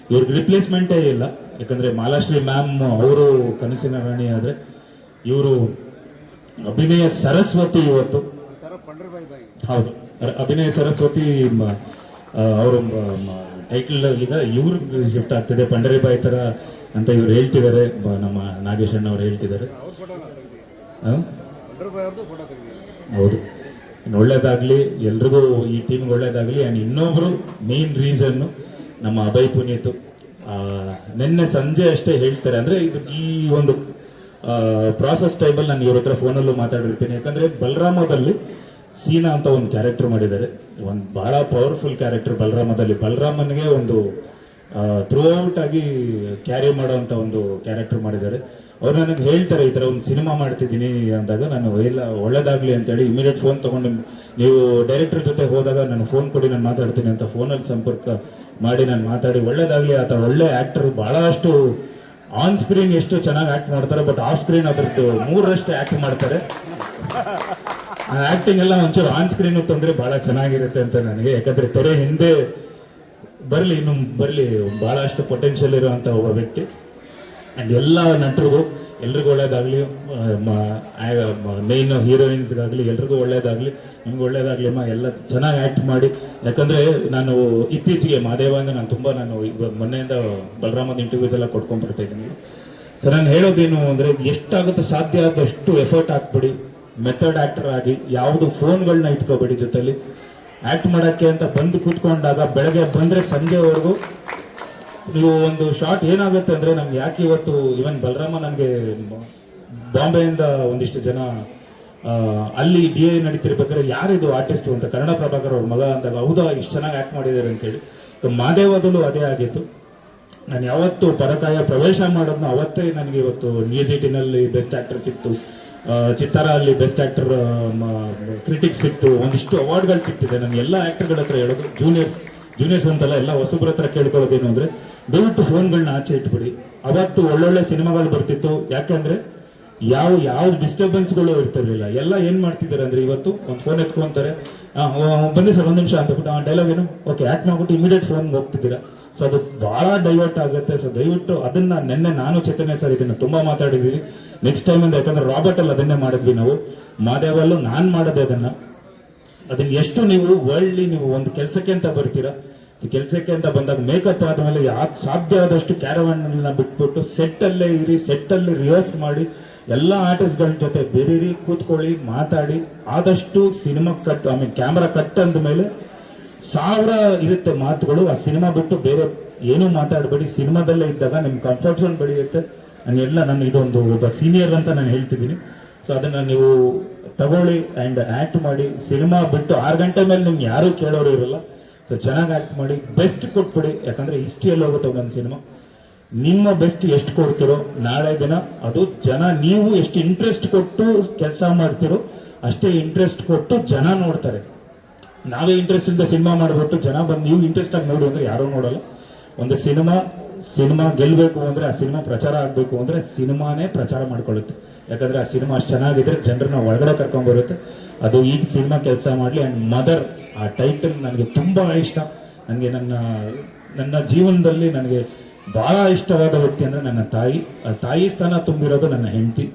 ರಿಪ್ಲೇಸ್ಮೆಂಟೇ ಇಲ್ಲ. ಯಾಕಂದರೆ ಮಾಲಾಶ್ರೀ ಮ್ಯಾಮ್ ಅವರು ಕನಸಿನ ರಾಣಿ ಆದರೆ, ಇವರು ಅಭಿನಯ ಸರಸ್ವತಿ. ಇವತ್ತು ಹೌದು, ಅಭಿನಯ ಸರಸ್ವತಿ ಅವರು ಟೈಟಲ್ ಈಗ ಇವ್ರಿಗೆ ಶಿಫ್ಟ್ ಆಗ್ತಿದೆ, ಪಂಡರಿಬಾಯಿ ಥರ ಅಂತ ಇವ್ರು ಹೇಳ್ತಿದ್ದಾರೆ. ನಮ್ಮ ನಾಗೇಶ್ ಅಣ್ಣ ಅವ್ರು ಹೇಳ್ತಿದ್ದಾರೆ. ಹೌದು, ಒಳ್ಳೇದಾಗಲಿ, ಎಲ್ರಿಗೂ ಈ ಟೀಮ್ಗೆ ಒಳ್ಳೇದಾಗಲಿ. ಆ್ಯಂಡ್ ಇನ್ನೊಬ್ಬರು ಮೇನ್ ರೀಸನ್ನು ನಮ್ಮ ಅಭಯ್ ಪುನೀತು. ನಿನ್ನೆ ಸಂಜೆ ಅಷ್ಟೇ ಹೇಳ್ತಾರೆ, ಅಂದರೆ ಇದು ಈ ಒಂದು ಪ್ರಾಸೆಸ್ ಟೈಮಲ್ಲಿ ನಾನು ಇವ್ರ ಹತ್ರ ಫೋನಲ್ಲೂ ಮಾತಾಡಿರ್ತೀನಿ. ಯಾಕಂದರೆ ಬಲರಾಮದಲ್ಲಿ ಸೀನಾ ಅಂತ ಒಂದು ಕ್ಯಾರೆಕ್ಟರ್ ಮಾಡಿದ್ದಾರೆ, ಒಂದು ಭಾಳ ಪವರ್ಫುಲ್ ಕ್ಯಾರೆಕ್ಟರ್ ಬಲರಾಮದಲ್ಲಿ. ಬಲರಾಮನಿಗೆ ಒಂದು ಥ್ರೂ ಔಟ್ ಆಗಿ ಕ್ಯಾರಿ ಮಾಡೋವಂಥ ಒಂದು ಕ್ಯಾರೆಕ್ಟರ್ ಮಾಡಿದ್ದಾರೆ. ಅವ್ರು ನನಗೆ ಹೇಳ್ತಾರೆ, ಈ ಥರ ಒಂದು ಸಿನಿಮಾ ಮಾಡ್ತಿದ್ದೀನಿ ಅಂದಾಗ ನಾನು ಇಲ್ಲ ಒಳ್ಳೇದಾಗಲಿ ಅಂತೇಳಿ ಇಮಿಡಿಯೇಟ್ ಫೋನ್ ತೊಗೊಂಡು, ನೀವು ಡೈರೆಕ್ಟರ್ ಜೊತೆ ಹೋದಾಗ ನಾನು ಫೋನ್ ಕೊಡಿ, ನಾನು ಮಾತಾಡ್ತೀನಿ ಅಂತ ಫೋನಲ್ಲಿ ಸಂಪರ್ಕ ಮಾಡಿ ನಾನು ಮಾತಾಡಿ ಒಳ್ಳೇದಾಗಲಿ. ಆ ಥರ ಒಳ್ಳೆ ಆ್ಯಕ್ಟರ್, ಭಾಳಷ್ಟು ಆನ್ ಸ್ಕ್ರೀನ್ ಎಷ್ಟು ಚೆನ್ನಾಗಿ ಆ್ಯಕ್ಟ್ ಮಾಡ್ತಾರೆ, ಬಟ್ ಆಫ್ ಸ್ಕ್ರೀನ್ ಅದ್ರದ್ದು 3ರಷ್ಟು ಆ್ಯಕ್ಟ್ ಮಾಡ್ತಾರೆ. ಆ್ಯಕ್ಟಿಂಗ್ ಎಲ್ಲ ಒಂಚೂರು ಆನ್ ಸ್ಕ್ರೀನ್ ತೊಂದರೆ ಭಾಳ ಚೆನ್ನಾಗಿರುತ್ತೆ ಅಂತ ನನಗೆ. ಯಾಕಂದರೆ ತೆರೆ ಹಿಂದೆ ಬರಲಿ ಭಾಳಷ್ಟು ಪೊಟೆನ್ಷಿಯಲ್ ಇರುವಂಥ ಒಬ್ಬ ವ್ಯಕ್ತಿ. ಆ್ಯಂಡ್ ಎಲ್ಲ ನಟರಿಗೂ ಎಲ್ರಿಗೂ ಒಳ್ಳೇದಾಗಲಿ, ಮೇನ್ ಹೀರೋಯಿನ್ಸ್ಗಾಗಲಿ ಎಲ್ರಿಗೂ ಒಳ್ಳೇದಾಗಲಿ, ನಿಮ್ಗೆ ಒಳ್ಳೇದಾಗಲಿ ಅಮ್ಮ. ಎಲ್ಲ ಚೆನ್ನಾಗಿ ಆ್ಯಕ್ಟ್ ಮಾಡಿ. ಯಾಕಂದರೆ ನಾನು ಇತ್ತೀಚೆಗೆ ಮಾದೇವನ ನಾನು ಇವಾಗ ಮೊನ್ನೆಯಿಂದ ಬಲರಾಮದ ಇಂಟರ್ವ್ಯೂಸ್ ಎಲ್ಲ ಕೊಡ್ಕೊಂಡ್ಬರ್ತಾ ಇದ್ದೀನಿ. ಸೊ ನಾನು ಹೇಳೋದೇನು ಅಂದರೆ, ಎಷ್ಟಾಗುತ್ತೆ ಸಾಧ್ಯ ಆದಷ್ಟು ಎಫರ್ಟ್ ಹಾಕ್ಬಿಡಿ, ಮೆಥಡ್ ಆ್ಯಕ್ಟರ್ ಆಗಿ. ಯಾವುದು ಫೋನ್ಗಳನ್ನ ಇಟ್ಕೋಬೇಡಿ ಜೊತೆಲಿ. ಆ್ಯಕ್ಟ್ ಮಾಡೋಕ್ಕೆ ಅಂತ ಬಂದು ಕೂತ್ಕೊಂಡಾಗ ಬೆಳಗ್ಗೆ ಬಂದರೆ ಸಂಜೆವರೆಗೂ ನೀವು ಒಂದು ಶಾರ್ಟ್ ಏನಾಗುತ್ತೆ ಅಂದರೆ, ನಮ್ಗೆ ಯಾಕೆ ಇವತ್ತು ಇವನ್ ಬಲರಾಮ ನನಗೆ ಬಾಂಬೆಯಿಂದ ಒಂದಿಷ್ಟು ಜನ ಅಲ್ಲಿ DI ನಡೀತಿರ್ಬೇಕಾದ್ರೆ ಯಾರಿದು ಆರ್ಟಿಸ್ಟು ಅಂತ ಕನ್ನಡ ಪ್ರಭಾಕರ್ ಅವ್ರ ಮಗ ಅಂದಾಗ, ಹೌದಾ ಇಷ್ಟು ಚೆನ್ನಾಗಿ ಆ್ಯಕ್ಟ್ ಮಾಡಿದ್ದಾರೆ ಅಂತೇಳಿ. ಮಾದೇವದಲ್ಲೂ ಅದೇ ಆಗಿತ್ತು. ನಾನು ಯಾವತ್ತು ಪರಕಾಯ ಪ್ರವೇಶ ಮಾಡೋದನ್ನ ಅವತ್ತೇ ನನಗೆ ಇವತ್ತು ನ್ಯೂಸ್ 18ನಲ್ಲಿ ಬೆಸ್ಟ್ ಆ್ಯಕ್ಟರ್ ಸಿಕ್ತು, ಚಿತ್ತಾರ ಅಲ್ಲಿ ಬೆಸ್ಟ್ ಆ್ಯಕ್ಟರ್ ಕ್ರಿಟಿಕ್ಸ್ ಸಿಕ್ತು, ಒಂದಿಷ್ಟು ಅವಾರ್ಡ್ಗಳು ಸಿಗ್ತಿದೆ. ನಾನು ಎಲ್ಲ ಆ್ಯಕ್ಟರ್ಗಳ ಹತ್ರ ಹೇಳೋದು, ಜೂನಿಯರ್ಸ್ ಅಂತಲ್ಲ, ಎಲ್ಲ ಹೊಸಬ್ರ ಹತ್ರ ಕೇಳ್ಕೊಳ್ಳೋದೇನು ಅಂದರೆ, ದಯವಿಟ್ಟು ಫೋನ್ಗಳನ್ನ ಆಚೆ ಇಟ್ಬಿಡಿ. ಅವತ್ತು ಒಳ್ಳೊಳ್ಳೆ ಸಿನಿಮಾಗಳು ಬರ್ತಿತ್ತು. ಯಾಕಂದರೆ ಯಾವ ಡಿಸ್ಟರ್ಬೆನ್ಸ್ಗಳು ಇರ್ತಿರ್ಲಿಲ್ಲ. ಎಲ್ಲ ಏನು ಮಾಡ್ತಿದ್ದಾರೆ ಅಂದರೆ, ಇವತ್ತು ಒಂದು ಫೋನ್ ಎತ್ಕೊಂತಾರೆ, ಬನ್ನಿ ಸರ್ 1 ನಿಮಿಷ ಅಂತ ಬಿಟ್ಟು ಡೈಲಾಗ್ ಏನು ಓಕೆ ಆ್ಯಕ್ಟ್ ಮಾಡ್ಬಿಟ್ಟು ಇಮಿಡಿಯೇಟ್ ಫೋನ್ಗೆ ಹೋಗ್ತಿದ್ದೀರಾ. ಸೊ ಅದು ಭಾಳ ಡೈವರ್ಟ್ ಆಗುತ್ತೆ. ಸೊ ದಯವಿಟ್ಟು ಅದನ್ನು ನಿನ್ನೆ ನಾನು ಚೇತನೆ ಸರ್ ಇದನ್ನು ತುಂಬ ಮಾತಾಡಿದ್ದೀವಿ. ನೆಕ್ಸ್ಟ್ ಟೈಮ್ ಅಂತ, ಯಾಕಂದರೆ ರಾಬರ್ಟಲ್ಲಿ ಅದನ್ನೇ ಮಾಡಿದ್ವಿ ನಾವು, ಮಾದೇವಲ್ಲೂ ನಾನು ಮಾಡೋದೇ ಅದನ್ನು ಎಷ್ಟು ನೀವು ವರ್ಲ್ಡ್ಲಿ ನೀವು ಒಂದು ಕೆಲಸಕ್ಕೆ ಅಂತ ಬರ್ತೀರಾ, ಕೆಲಸಕ್ಕೆ ಅಂತ ಬಂದಾಗ ಮೇಕಪ್ ಆದಮೇಲೆ ಸಾಧ್ಯ ಆದಷ್ಟು ಕ್ಯಾರವಾನ್ನ ಬಿಟ್ಬಿಟ್ಟು ಸೆಟ್ಟಲ್ಲೇ ಇರಿ, ಸೆಟ್ಟಲ್ಲಿ ರಿಹರ್ಸ್ ಮಾಡಿ, ಎಲ್ಲ ಆರ್ಟಿಸ್ಟ್ಗಳ ಜೊತೆ ಬೆರೀರಿ, ಕೂತ್ಕೊಳ್ಳಿ, ಮಾತಾಡಿ. ಆದಷ್ಟು ಸಿನಿಮಾ ಕಟ್ ಕ್ಯಾಮ್ರಾ ಕಟ್ ಅಂದ ಮೇಲೆ 1000 ಇರುತ್ತೆ ಮಾತುಗಳು. ಆ ಸಿನಿಮಾ ಬಿಟ್ಟು ಬೇರೆ ಏನೂ ಮಾತಾಡಬೇಡಿ. ಸಿನಿಮಾದಲ್ಲೇ ಇದ್ದಾಗ ನಿಮ್ಮ ಕಂಫರ್ಟ್ ಝೋನ್ ಬೆಳೆಯುತ್ತೆ. ನಾನು ಇದೊಂದು ಒಬ್ಬ ಸೀನಿಯರ್ ಅಂತ ನಾನು ಹೇಳ್ತಿದ್ದೀನಿ. ಸೊ ಅದನ್ನು ನೀವು ತಗೊಳ್ಳಿ ಆ್ಯಂಡ್ ಆ್ಯಕ್ಟ್ ಮಾಡಿ. ಸಿನಿಮಾ ಬಿಟ್ಟು 6 ಗಂಟೆ ಮೇಲೆ ನಿಮ್ಗೆ ಯಾರೂ ಕೇಳೋರು ಇರಲ್ಲ. ಸೊ ಚೆನ್ನಾಗಿ ಆ್ಯಕ್ಟ್ ಮಾಡಿ, ಬೆಸ್ಟ್ ಕೊಟ್ಬಿಡಿ. ಯಾಕಂದರೆ ಹಿಸ್ಟ್ರಿಯಲ್ಲಿ ಹೋಗುತ್ತೆ ಒಂದೊಂದು ಸಿನಿಮಾ. ನಿಮ್ಮ ಬೆಸ್ಟ್ ಎಷ್ಟು ಕೊಡ್ತಿರೋ ನಾಳೆ ದಿನ ಅದು ಜನ, ನೀವು ಎಷ್ಟು ಇಂಟ್ರೆಸ್ಟ್ ಕೊಟ್ಟು ಕೆಲಸ ಮಾಡ್ತಿರೋ ಅಷ್ಟೇ ಇಂಟ್ರೆಸ್ಟ್ ಕೊಟ್ಟು ಜನ ನೋಡ್ತಾರೆ. ನಾವೇ ಇಂಟ್ರೆಸ್ಟ್ ಇಲ್ಲದೆ ಸಿನಿಮಾ ಮಾಡಿಬಿಟ್ಟು ಜನ ಬಂದು ನೀವು ಇಂಟ್ರೆಸ್ಟ್ ಆಗಿ ನೋಡಿ ಅಂದರೆ ಯಾರೂ ನೋಡಲ್ಲ. ಒಂದು ಸಿನಿಮಾ ಗೆಲ್ಲಬೇಕು ಅಂದರೆ, ಆ ಸಿನಿಮಾ ಪ್ರಚಾರ ಆಗಬೇಕು ಅಂದರೆ ಸಿನಿಮಾನೇ ಪ್ರಚಾರ ಮಾಡ್ಕೊಳ್ಳುತ್ತೆ. ಯಾಕಂದರೆ ಆ ಸಿನಿಮಾ ಅಷ್ಟು ಚೆನ್ನಾಗಿದ್ರೆ ಜನರನ್ನ ಒಳಗಡೆ ಕರ್ಕೊಂಡ್ಬರುತ್ತೆ. ಅದು ಈಗ ಸಿನಿಮಾ ಕೆಲಸ ಮಾಡಲಿ. ಆ್ಯಂಡ್ ಮದರ್ ಆ ಟೈಟಲ್ ನನಗೆ ತುಂಬ ಇಷ್ಟ. ನನಗೆ ನನ್ನ ಜೀವನದಲ್ಲಿ ನನಗೆ ಭಾಳ ಇಷ್ಟವಾದ ವ್ಯಕ್ತಿ ಅಂದರೆ ನನ್ನ ತಾಯಿ ಸ್ಥಾನ ತುಂಬಿರೋದು ನನ್ನ ಹೆಂಡತಿ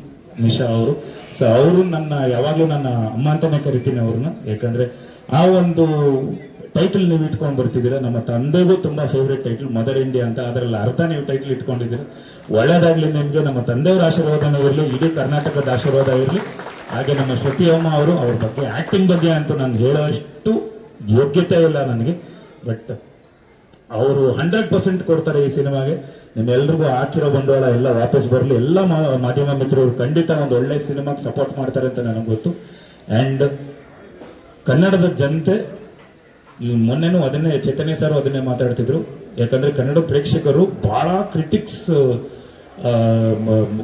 ನಿಶಾ ಅವರು. ಸೊ ಅವರು ಯಾವಾಗಲೂ ನನ್ನ ಅಮ್ಮ ಅಂತಲೇ ಕರಿತೀನಿ ಅವ್ರನ್ನ. ಯಾಕಂದರೆ ಆ ಒಂದು ಟೈಟಲ್ ನೀವು ಇಟ್ಕೊಂಡು ಬರ್ತಿದ್ದೀರಾ. ನಮ್ಮ ತಂದೆಗೂ ತುಂಬ ಫೇವ್ರೇಟ್ ಟೈಟಲ್ ಮದರ್ ಇಂಡಿಯಾ ಅಂತ, ಅದರಲ್ಲಿ ಅರ್ಧ ನೀವು ಟೈಟಲ್ ಇಟ್ಕೊಂಡಿದ್ದೀರಾ. ಒಳ್ಳೇದಾಗಲಿ ನಿಮಗೆ. ನಮ್ಮ ತಂದೆಯವರ ಆಶೀರ್ವಾದನೂ ಇರಲಿ, ಇಡೀ ಕರ್ನಾಟಕದ ಆಶೀರ್ವಾದ ಇರಲಿ. ಹಾಗೆ ನಮ್ಮ ಶ್ರುತಿ ಅಮ್ಮ ಅವ್ರ ಬಗ್ಗೆ ಆ್ಯಕ್ಟಿಂಗ್ ಬಗ್ಗೆ ಅಂತೂ ನಾನು ಹೇಳೋಷ್ಟು ಯೋಗ್ಯತೆ ಇಲ್ಲ ನನಗೆ. ಬಟ್ ಅವರು 100% ಕೊಡ್ತಾರೆ ಈ ಸಿನಿಮಾಗೆ. ನಿಮ್ಮೆಲ್ರಿಗೂ ಹಾಕಿರೋ ಬಂಡವಾಳ ಎಲ್ಲ ವಾಪಸ್ ಬರಲಿ. ಎಲ್ಲ ಮಾಧ್ಯಮ ಮಿತ್ರರು ಖಂಡಿತ ಒಂದು ಒಳ್ಳೆ ಸಿನಿಮಾಗೆ ಸಪೋರ್ಟ್ ಮಾಡ್ತಾರೆ ಅಂತ ನನಗೆ ಗೊತ್ತು. ಆ್ಯಂಡ್ ಕನ್ನಡದ ಜನತೆ ಮೊನ್ನೆನೂ ಅದನ್ನೇ ಚೇತನೆ ಸರ್ ಅದನ್ನೇ ಮಾತಾಡ್ತಿದ್ರು. ಯಾಕಂದರೆ ಕನ್ನಡ ಪ್ರೇಕ್ಷಕರು ಭಾಳ ಕ್ರಿಟಿಕ್ಸ್,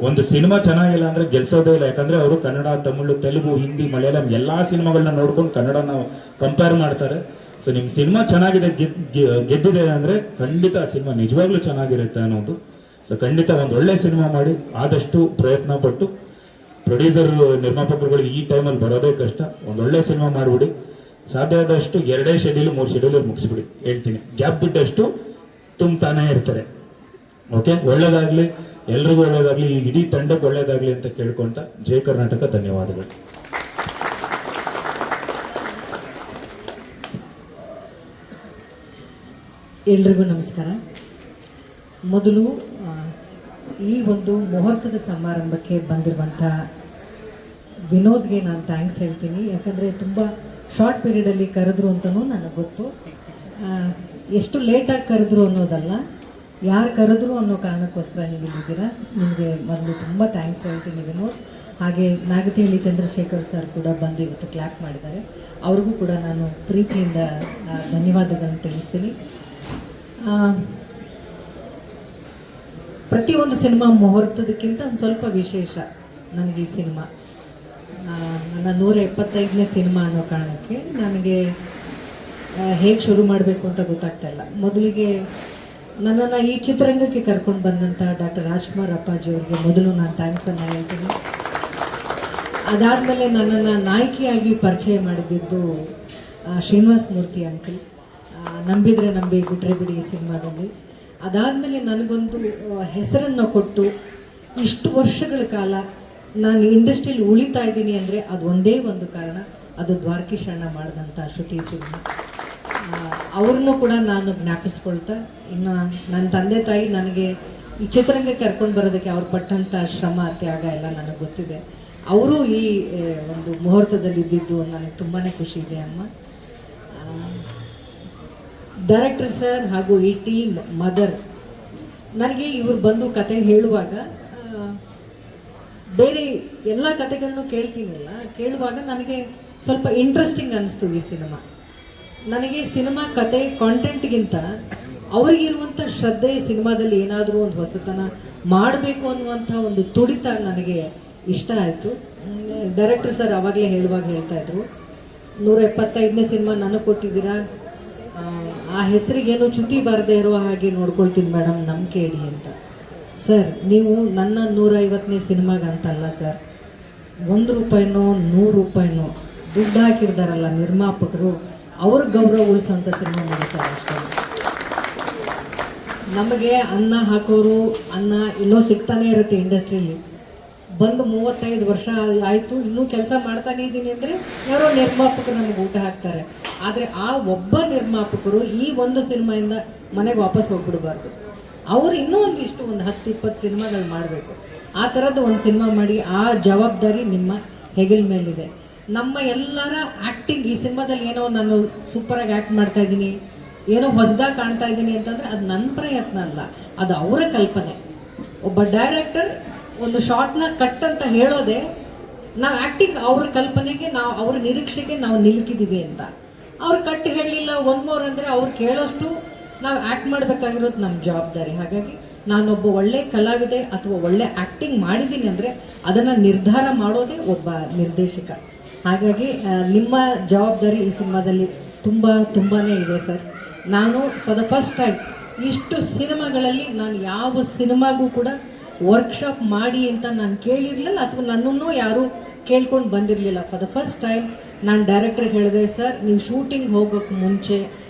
ಒಂದು ಸಿನಿಮಾ ಚೆನ್ನಾಗಿಲ್ಲ ಅಂದರೆ ಗೆಲ್ಸೋದೇ ಇಲ್ಲ. ಯಾಕಂದರೆ ಅವರು ಕನ್ನಡ, ತಮಿಳು, ತೆಲುಗು, ಹಿಂದಿ, ಮಲಯಾಳಂ ಎಲ್ಲ ಸಿನಿಮಾಗಳನ್ನ ನೋಡ್ಕೊಂಡು ಕನ್ನಡನ ಕಂಪೇರ್ ಮಾಡ್ತಾರೆ. ಸೊ ನಿಮ್ಮ ಸಿನಿಮಾ ಚೆನ್ನಾಗಿದೆ, ಗೆದ್ದಿದೆ ಅಂದರೆ ಖಂಡಿತ ಆ ಸಿನಿಮಾ ನಿಜವಾಗ್ಲೂ ಚೆನ್ನಾಗಿರುತ್ತೆ ಅನ್ನೋದು. ಸೊ ಖಂಡಿತ ಒಂದು ಒಳ್ಳೆ ಸಿನಿಮಾ ಮಾಡಿ, ಆದಷ್ಟು ಪ್ರಯತ್ನ ಪಟ್ಟು. ಪ್ರೊಡ್ಯೂಸರ್ ನಿರ್ಮಾಪಕರುಗಳಿಗೆ ಈ ಟೈಮಲ್ಲಿ ಬರೋದೇ ಕಷ್ಟ. ಒಂದು ಒಳ್ಳೆ ಸಿನಿಮಾ ಮಾಡಿಬಿಡಿ. ಸಾಧ್ಯ ಆದಷ್ಟು 2 ಶೆಡ್ಯೂಲ್ 3 ಶೆಡ್ಯೂಲ್ ಮುಗಿಸ್ಬಿಡಿ. ಹೇಳ್ತೀನಿ, ಗ್ಯಾಪ್ ಬಿಟ್ಟಷ್ಟು ತುಂಬ್ತಾನೇ ಇರ್ತಾರೆ. ಓಕೆ, ಒಳ್ಳೇದಾಗಲಿ, ಎಲ್ರಿಗೂ ಒಳ್ಳೇದಾಗಲಿ, ಈ ಇಡೀ ತಂಡಕ್ಕೆ ಒಳ್ಳೇದಾಗಲಿ ಅಂತ ಕೇಳ್ಕೊಂತ ಜೈ ಕರ್ನಾಟಕ. ಧನ್ಯವಾದಗಳು. ಎಲ್ರಿಗೂ ನಮಸ್ಕಾರ. ಮೊದಲು ಈ ಒಂದು ಮುಹೂರ್ತದ ಸಮಾರಂಭಕ್ಕೆ ಬಂದಿರುವಂಥ ವಿನೋದ್ಗೆ ನಾನು ಥ್ಯಾಂಕ್ಸ್ ಹೇಳ್ತೀನಿ. ಯಾಕಂದರೆ ತುಂಬ ಶಾರ್ಟ್ ಪೀರಿಯಡಲ್ಲಿ ಕರೆದ್ರು ಅಂತಲೂ ನನಗೆ ಗೊತ್ತು. ಎಷ್ಟು ಲೇಟಾಗಿ ಕರೆದ್ರು ಅನ್ನೋದಲ್ಲ, ಯಾರು ಕರೆದ್ರು ಅನ್ನೋ ಕಾರಣಕ್ಕೋಸ್ಕರ ನೀವು ಇಲ್ಲಿದ್ದೀರಾ. ನಿಮಗೆ ಮೊದಲು ತುಂಬ ಥ್ಯಾಂಕ್ಸ್ ಹೇಳ್ತೀನಿ ವಿನೋದ್. ಹಾಗೆ ನಾಗತಿಹಳ್ಳಿ ಚಂದ್ರಶೇಖರ್ ಸರ್ ಕೂಡ ಬಂದು ಇವತ್ತು ಕ್ಲಾಪ್ ಮಾಡಿದ್ದಾರೆ. ಅವ್ರಿಗೂ ಕೂಡ ನಾನು ಪ್ರೀತಿಯಿಂದ ಧನ್ಯವಾದಗಳನ್ನು ತಿಳಿಸ್ತೀನಿ. ಪ್ರತಿಯೊಂದು ಸಿನಿಮಾ ಮುಹೂರ್ತದಕ್ಕಿಂತ ಒಂದು ಸ್ವಲ್ಪ ವಿಶೇಷ ನನಗೆ ಈ ಸಿನಿಮಾ. ನನ್ನ 175ನೇ ಸಿನಿಮಾ ಅನ್ನೋ ಕಾರಣಕ್ಕೆ ನನಗೆ ಹೇಗೆ ಶುರು ಮಾಡಬೇಕು ಅಂತ ಗೊತ್ತಾಗ್ತಾ ಇಲ್ಲ. ಮೊದಲಿಗೆ ನನ್ನನ್ನು ಈ ಚಿತ್ರರಂಗಕ್ಕೆ ಕರ್ಕೊಂಡು ಬಂದಂಥ ಡಾಕ್ಟರ್ ರಾಜ್ಕುಮಾರ್ ಅಪ್ಪಾಜಿ ಅವರಿಗೆ ಮೊದಲು ನಾನು ಥ್ಯಾಂಕ್ಸನ್ನು ಹೇಳ್ತೀನಿ. ಅದಾದಮೇಲೆ ನನ್ನನ್ನು ನಾಯಕಿಯಾಗಿ ಪರಿಚಯ ಮಾಡಿದ್ದು ಶ್ರೀನಿವಾಸ ಮೂರ್ತಿ ಅಂಕಲ್, ನಂಬಿದರೆ ನಂಬಿ ಬಿಟ್ರೆ ಬಿಡಿ ಈ ಸಿನಿಮಾದಲ್ಲಿ. ಅದಾದಮೇಲೆ ನನಗೊಂದು ಹೆಸರನ್ನು ಕೊಟ್ಟು ಇಷ್ಟು ವರ್ಷಗಳ ಕಾಲ ನಾನು ಇಂಡಸ್ಟ್ರಿಯಲ್ಲಿ ಉಳಿತಾ ಇದ್ದೀನಿ ಅಂದರೆ ಅದು ಒಂದೇ ಒಂದು ಕಾರಣ, ಅದು ದ್ವಾರಕೀಶ್ ಅಣ್ಣ ಮಾಡಿದಂಥ ಶ್ರುತಿ ಸಿನಿಮಾ. ಅವ್ರನ್ನೂ ಕೂಡ ನಾನು ಜ್ಞಾಪಿಸ್ಕೊಳ್ತಾ, ಇನ್ನು ನನ್ನ ತಂದೆ ತಾಯಿ ನನಗೆ ಈ ಚಿತ್ರರಂಗಕ್ಕೆ ಕರ್ಕೊಂಡು ಬರೋದಕ್ಕೆ ಅವ್ರು ಪಟ್ಟಂಥ ಶ್ರಮ ತ್ಯಾಗ ಎಲ್ಲ ನನಗೆ ಗೊತ್ತಿದೆ. ಅವರು ಈ ಒಂದು ಮುಹೂರ್ತದಲ್ಲಿ ಇದ್ದಿದ್ದು ನನಗೆ ತುಂಬಾ ಖುಷಿ ಇದೆ ಅಮ್ಮ. ಡೈರೆಕ್ಟರ್ ಸರ್ ಹಾಗೂ ಈ ಟೀಮ್ ಮದರ್, ನನಗೆ ಇವರು ಬಂದು ಕತೆ ಹೇಳುವಾಗ ಬೇರೆ ಎಲ್ಲ ಕತೆಗಳನ್ನೂ ಕೇಳುವಾಗ ನನಗೆ ಸ್ವಲ್ಪ ಇಂಟ್ರೆಸ್ಟಿಂಗ್ ಅನ್ನಿಸ್ತು ಈ ಸಿನಿಮಾ. ನನಗೆ ಸಿನಿಮಾ ಕತೆ ಕಾಂಟೆಂಟ್ಗಿಂತ ಅವರಿಗಿರುವಂಥ ಶ್ರದ್ಧೆ, ಸಿನಿಮಾದಲ್ಲಿ ಏನಾದರೂ ಒಂದು ಹೊಸತನ ಮಾಡಬೇಕು ಅನ್ನುವಂಥ ಒಂದು ತುಡಿತ ನನಗೆ ಇಷ್ಟ ಆಯಿತು. ಡೈರೆಕ್ಟರ್ ಸರ್ ಆವಾಗಲೇ ಹೇಳ್ತಾಯಿದ್ರು, 175ನೇ ಸಿನಿಮಾ ನನಗೆ ಕೊಟ್ಟಿದ್ದೀರಾ, ಆ ಹೆಸರಿಗೇನು ಚ್ಯುತಿ ಬರದೇ ಇರೋ ಹಾಗೆ ನೋಡ್ಕೊಳ್ತೀನಿ ಮೇಡಮ್, ನಂಬಿಕೆ ಇಡಿ ಅಂತ. ಸರ್, ನೀವು ನನ್ನ 150ನೇ ಸಿನಿಮಾಗಂತಲ್ಲ ಸರ್, 1 ರೂಪಾಯಿನೋ 100 ರೂಪಾಯಿನೋ ದುಡ್ಡು ಹಾಕಿರ್ತಾರಲ್ಲ ನಿರ್ಮಾಪಕರು, ಅವ್ರ ಗೌರವ ಉಳಿಸೋಂಥ ಸಿನಿಮಾ ಮಾಡಿ ಸರ್. ಅಷ್ಟೇ. ನಮಗೆ ಅನ್ನ ಹಾಕೋರು ಅನ್ನ ಇನ್ನೂ ಸಿಗ್ತಾನೆ ಇರುತ್ತೆ ಇಂಡಸ್ಟ್ರಿಯಲ್ಲಿ. ಬಂದು 35 ವರ್ಷ ಆಯಿತು, ಇನ್ನೂ ಕೆಲಸ ಮಾಡ್ತಾನೆ ಇದ್ದೀನಿ ಅಂದರೆ ಯಾರೋ ನಿರ್ಮಾಪಕರು ನಮಗೆ ಊಟ ಹಾಕ್ತಾರೆ. ಆದರೆ ಆ ಒಬ್ಬ ನಿರ್ಮಾಪಕರು ಈ ಒಂದು ಸಿನಿಮಾಯಿಂದ ಮನೆಗೆ ವಾಪಸ್ ಹೋಗ್ಬಿಡಬಾರ್ದು. ಅವರು ಇನ್ನೂ ಒಂದು 10-20 ಸಿನಿಮಾಗಳು ಮಾಡಬೇಕು. ಆ ಥರದ್ದು ಒಂದು ಸಿನಿಮಾ ಮಾಡಿ ಆ ಜವಾಬ್ದಾರಿ ನಿಮ್ಮ ಹೆಗಲ ಮೇಲಿದೆ. ನಮ್ಮ ಎಲ್ಲರ ಆ್ಯಕ್ಟಿಂಗ್ ಈ ಸಿನಿಮಾದಲ್ಲಿ ಏನೋ ನಾನು ಸೂಪರಾಗಿ ಆ್ಯಕ್ಟ್ ಮಾಡ್ತಾ ಇದ್ದೀನಿ, ಏನೋ ಹೊಸದಾಗಿ ಕಾಣ್ತಾ ಇದ್ದೀನಿ ಅಂತಂದರೆ ಅದು ನನ್ನ ಪ್ರಯತ್ನ ಅಲ್ಲ, ಅದು ಅವರ ಕಲ್ಪನೆ. ಒಬ್ಬ ಡೈರೆಕ್ಟರ್ ಒಂದು ಶಾರ್ಟ್ನ ಕಟ್ ಅಂತ ಹೇಳೋದೆ ನಾವು ಆ್ಯಕ್ಟಿಂಗ್ ಅವ್ರ ಕಲ್ಪನೆಗೆ, ಅವ್ರ ನಿರೀಕ್ಷೆಗೆ ನಾವು ನಿಲ್ಕಿದ್ದೀವಿ ಅಂತ. ಅವ್ರು ಕಟ್ ಹೇಳಲಿಲ್ಲ 1 more ಅಂದರೆ ಅವ್ರು ಕೇಳೋಷ್ಟು ನಾವು ಆ್ಯಕ್ಟ್ ಮಾಡಬೇಕಾಗಿರೋದು ನಮ್ಮ ಜವಾಬ್ದಾರಿ. ಹಾಗಾಗಿ ನಾನೊಬ್ಬ ಒಳ್ಳೆ ಕಲಾವಿದೆ ಅಥವಾ ಒಳ್ಳೆ ಆ್ಯಕ್ಟಿಂಗ್ ಮಾಡಿದ್ದೀನಿ ಅಂದರೆ ಅದನ್ನು ನಿರ್ಧಾರ ಮಾಡೋದೇ ಒಬ್ಬ ನಿರ್ದೇಶಕ. ಹಾಗಾಗಿ ನಿಮ್ಮ ಜವಾಬ್ದಾರಿ ಈ ಸಿನಿಮಾದಲ್ಲಿ ತುಂಬಾ ಇದೆ ಸರ್. ನಾನು ಫಾರ್ ದ ಫಸ್ಟ್ ಟೈಮ್ ಇಷ್ಟು ಸಿನಿಮಾಗಳಲ್ಲಿ ನಾನು ಯಾವ ಸಿನಿಮಾಗೂ ಕೂಡ ವರ್ಕ್ಶಾಪ್ ಮಾಡಿ ಅಂತ ನಾನು ಕೇಳಿರಲಿಲ್ಲ, ಅಥವಾ ನನ್ನನ್ನು ಯಾರೂ ಕೇಳ್ಕೊಂಡು ಬಂದಿರಲಿಲ್ಲ. ಫಾರ್ ದ ಫಸ್ಟ್ ಟೈಮ್ ನಾನು ಡೈರೆಕ್ಟರ್ಗೆ ಹೇಳಿದೆ, ಸರ್ ನೀವು ಶೂಟಿಂಗ್ ಹೋಗೋಕ್ಕೆ ಮುಂಚೆ